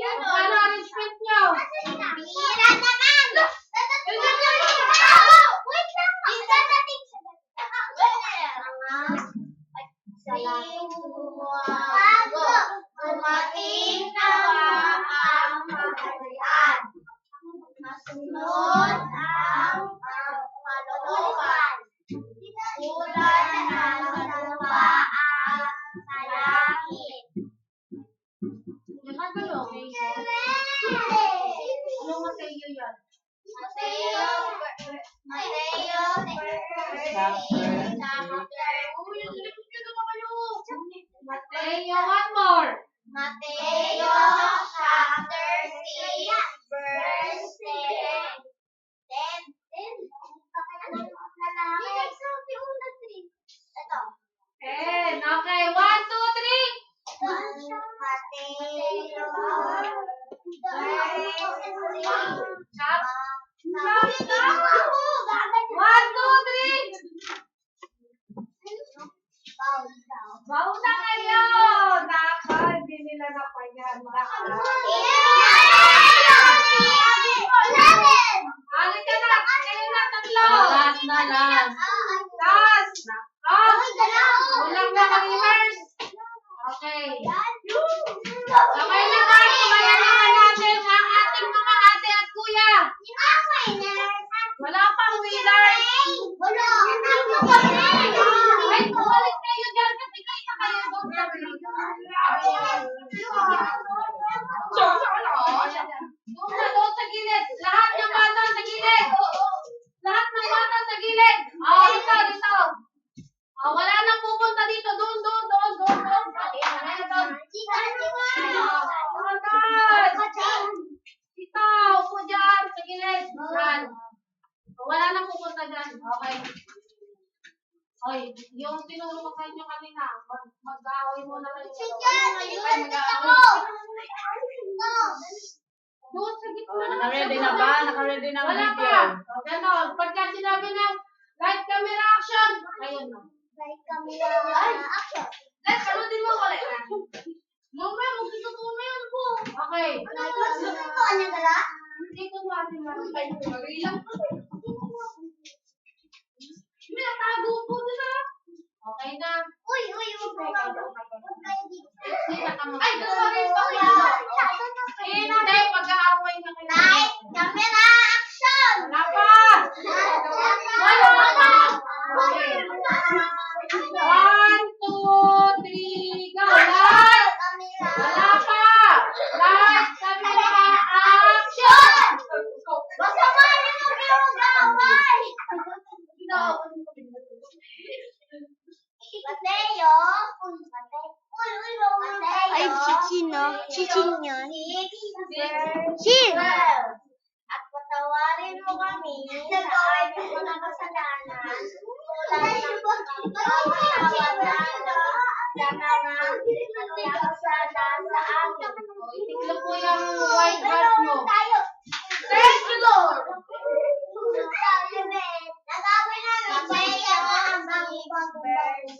Ano ang respect nyo? Bihira naman! Wait lang! Dadating sa bago dumating nawa ang kaharian. Masunod ang kalooban. Tulad ng lupa sa langit. Ano Mateo yan? Mateo, one more. Mateo chapter 6 verse 10. Ito. 10. Okay, 1, 2, 3. Mateo Chap. Chapter 1, 2, 3. Mauna kayo. Naka, hindi nila napayanda. Ano ka na? Kayo na, tatlo. Last na, last. Last. Walang naka-reverse. Okay. Okay na guys, kumayan naman natin ang ating mga ate at kuya. Wala pang winners. Wait, umalis kayo dyan kasi kayo na kayo doon sa doon sa gilid. Lahat ng bata sa gilid. Lahat ng bata sa gilid. Dito. Wala nang pupunta dito. Doon. Dito, upo dyan sa gilid. Yan. Wala nang pupunta dyan. Okay. Oy, yung tinuro ko sa inyo kanina, mag-aaway mo na kayo. Doon sa gitna. Naka-ready na ba? Naka-ready na ang Wala video. pa. Ganon. Pagka sinabi na, light camera action. Ayun na. Light, salutin mo ulit. Mamaya, magkitutuwa na yun po. Okay. Hindi ko natin lang. May natago po nila. Okay na. Ay, dalawa rin pa kayo. Hindi, mag-aaway na kayo. Wala pa. Wala pa. Okay. 1, 2, 3, go. Last. Wala pa. Last. Camera action. Ay, chichi, no? Chichi yun. Chill! At patawarin mo kami sa aming mga kasalanan tulad ng pagkakawalan sa mga nagkasala sa amin. Itiglo po yung white hat mo. Thank you, Lord. Nagawin na Mateo ang verse 12.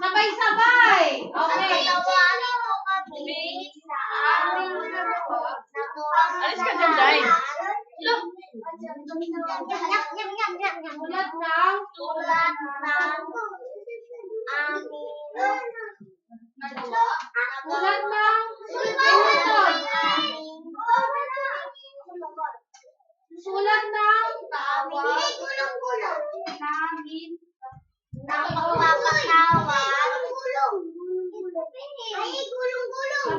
Sabay-sabay. Okay. Patawarin mo kami sa aming mga Alis ka dyan, Jai. Ulat ng tulad ng aming ulat ng Emerson. Sulat ng tawag namin sa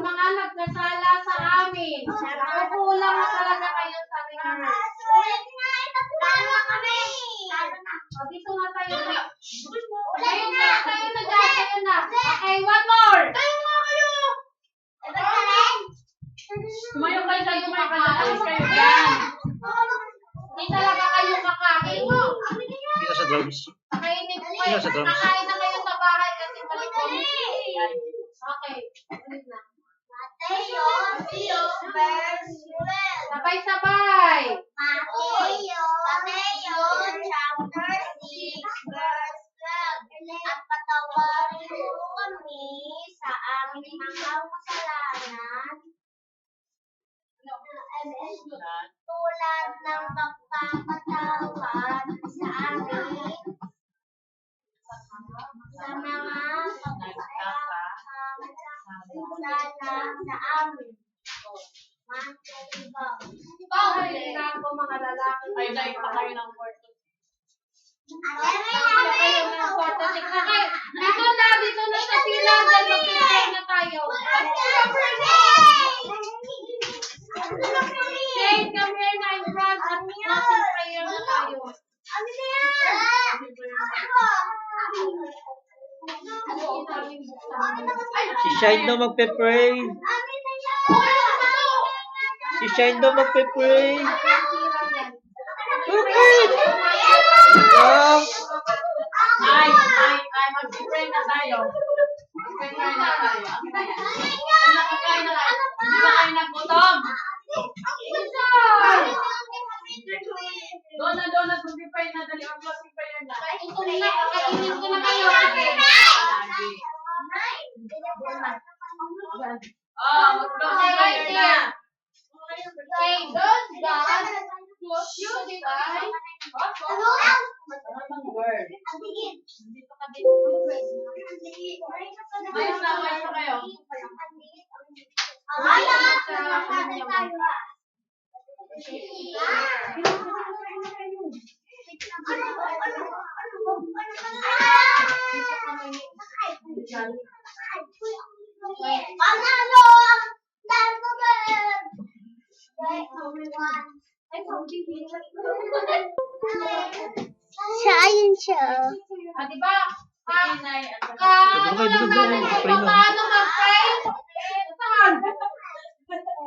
mga nagkasala sa amin. Nakukulang na talaga kayo sa rehearse. Dito nga tayo. Ayun na, tayo na dyan. Tayo na. Okay, one more. Tumayo kayo dyan, alis kayo dyan. Hindi talaga kayo kakain mo. Dito sa drums. Kakainin ko kayo. Sa drums. Kakain na kayo sa bahay kasi balik ko. Okay. Ulit na. Mateo 6 verse 12. Sabay-sabay. Mateo chapter 6 verse 12. At patawarin mo kami sa aming mga kasalanan tulad ng pagpapatawad sa amin sa mga nagkasala sa amin. Bakit na ako mga lalaki? Ay, dahil pa kayo ng word. Kaya kayo ng kwarto. Okay. Dito na sa pila. Dahil mag-pray na tayo. Shine daw magpe-pray. Si Shine daw magpe-pray. Bakit? Wow. Ay, mag-pray na tayo. Mag-pray na tayo. Nakakain na kayo. Hindi ba kayo naggutom? Doon na, mag-pray na. Dali, mag-pray na. Kakainin ko na kayo. Mag-pray prayer na. Okay, does God close you by Word. Ayos na kayo. Science show. di ba? Inay at Kaano lang natin kung paano mag-pray? Saan?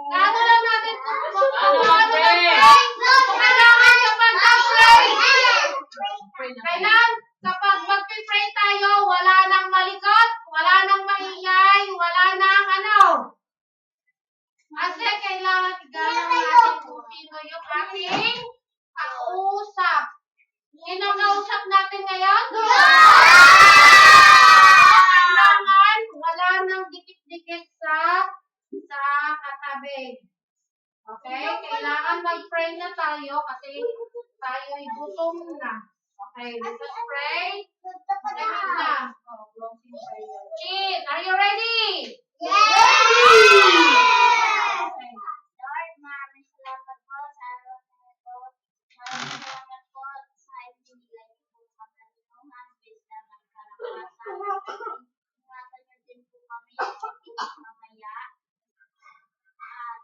Kaano lang natin kung paano mag-pray? Kailangan kapag mag-pray. Kailan? Kapag mag-pray tayo, wala nang malikot, wala nang maingay, wala nang ano. Kasi kailangan igalang natin kung sino yung ating kausap. Sino ang kausap natin ngayon? Kailangan wala nang dikit-dikit sa katabi. Okay? Kailangan mag-pray na tayo kasi tayo ay gutom na. Okay, let us pray. Pray na. Closing prayer. Chin, are you ready? Lord, maraming salamat po sa araw na ito. Maraming salamat po sa ibinigay niyo po sa kalinungan, wisdom at kalakasan. Ingatan niyo din po kami mamaya. At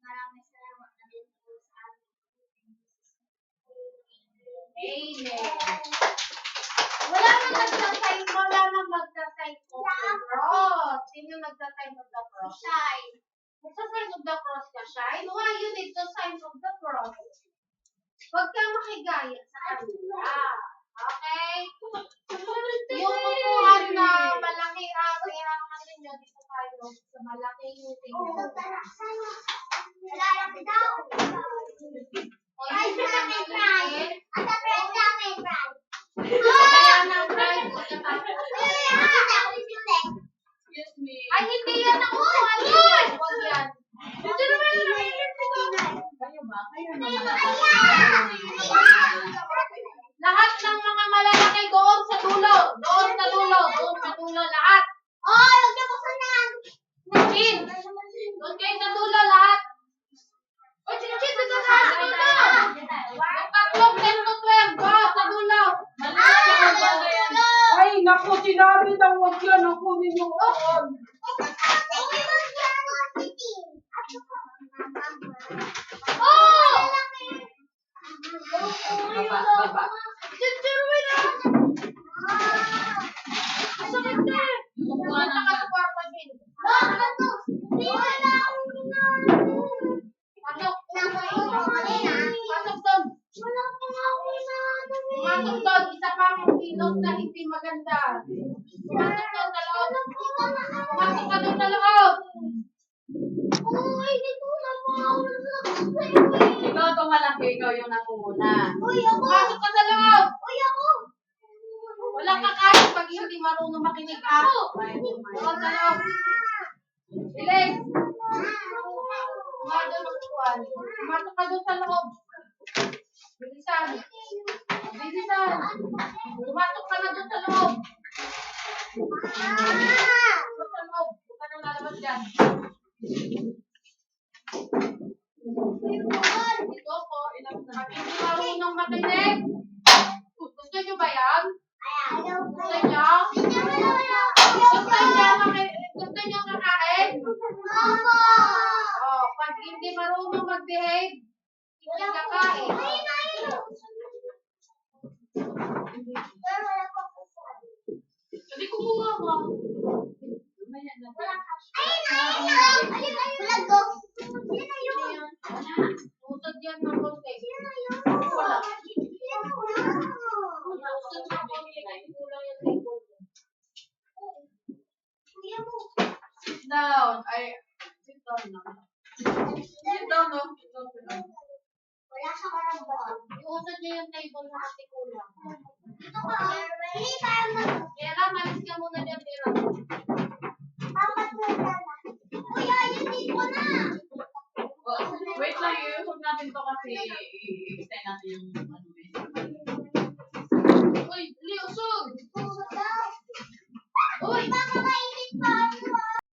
maraming salamat na din po sa ating Amen. Wala nang magsa-sign of the cross. Sino nagsa-sign of the cross? Shine. Magsa-sign of the cross ka, Shine? Why you need to sign of the cross? Huwag kang makigaya sa kanila. Okay? Yung upuan na malaki ang ihangan ninyo dito tayo sa malaking tingin. Lalaki daw. O yung namin pride. At sa friend namin, friend. Kaya ng pride pagkatapos. Excuse me. Ay, hindi yan ang upuan yun! Huwag yan. Ito naman ang nakikita ko. Kayo ba? Lahat ng mga malalaki doon sa dulo. Doon sa dulo. Doon sa dulo lahat. Oh, huwag niyo buksanan. Chin! Doon kayo sa dulo lahat. O, Chin, doon sa dulo. Yung tatlong 10 to 12. Go, sa dulo. Ay, naku, sinabi daw huwag yan. Ako ninyo. Oh! Baba. Chin, turuin na. Masakit na. Upuan Punta ang ka sa kwarto, Chin. Pasok. Pasok doon. Pumasok doon. Isa pang kilos na hindi maganda. Pumasok doon sa loob. Pumasok ka doon sa loob. Ikaw itong malaki, ikaw yung nakuna. Pumasok ka sa loob. Walang kakain pag hindi marunong makinig ka. Doon sa loob. Bilis. Pumasok ka doon sa loob. Bilisan. Bilisan. Pumasok ka na doon sa loob. Doon sa loob. Huwag ka nang lalabas dyan. Ito po, pag hindi marunong makinig. Gusto nyo ba yan? Gusto nyo? Gusto nyo kakain? Oh, pag hindi marunong mag-behave, hindi kakain. Hindi kumuha ka. Mamaya na. Bulag ko. Sino yun? Utod yan ng konti. Wala. Utod ng konti. Kulang yung table. Kuya mo. Sit down. Sit down na. Sit down, no? Sit down, sit down. Wala sa karambatan. Utod niya yung table na kasi kulang. Ito ka. Hindi tayo Tira, malis ka muna dyan, Tira. Apat na dala. Kuya, yun dito na. Wait lang, i-hold natin to kasi i-extend natin yung ano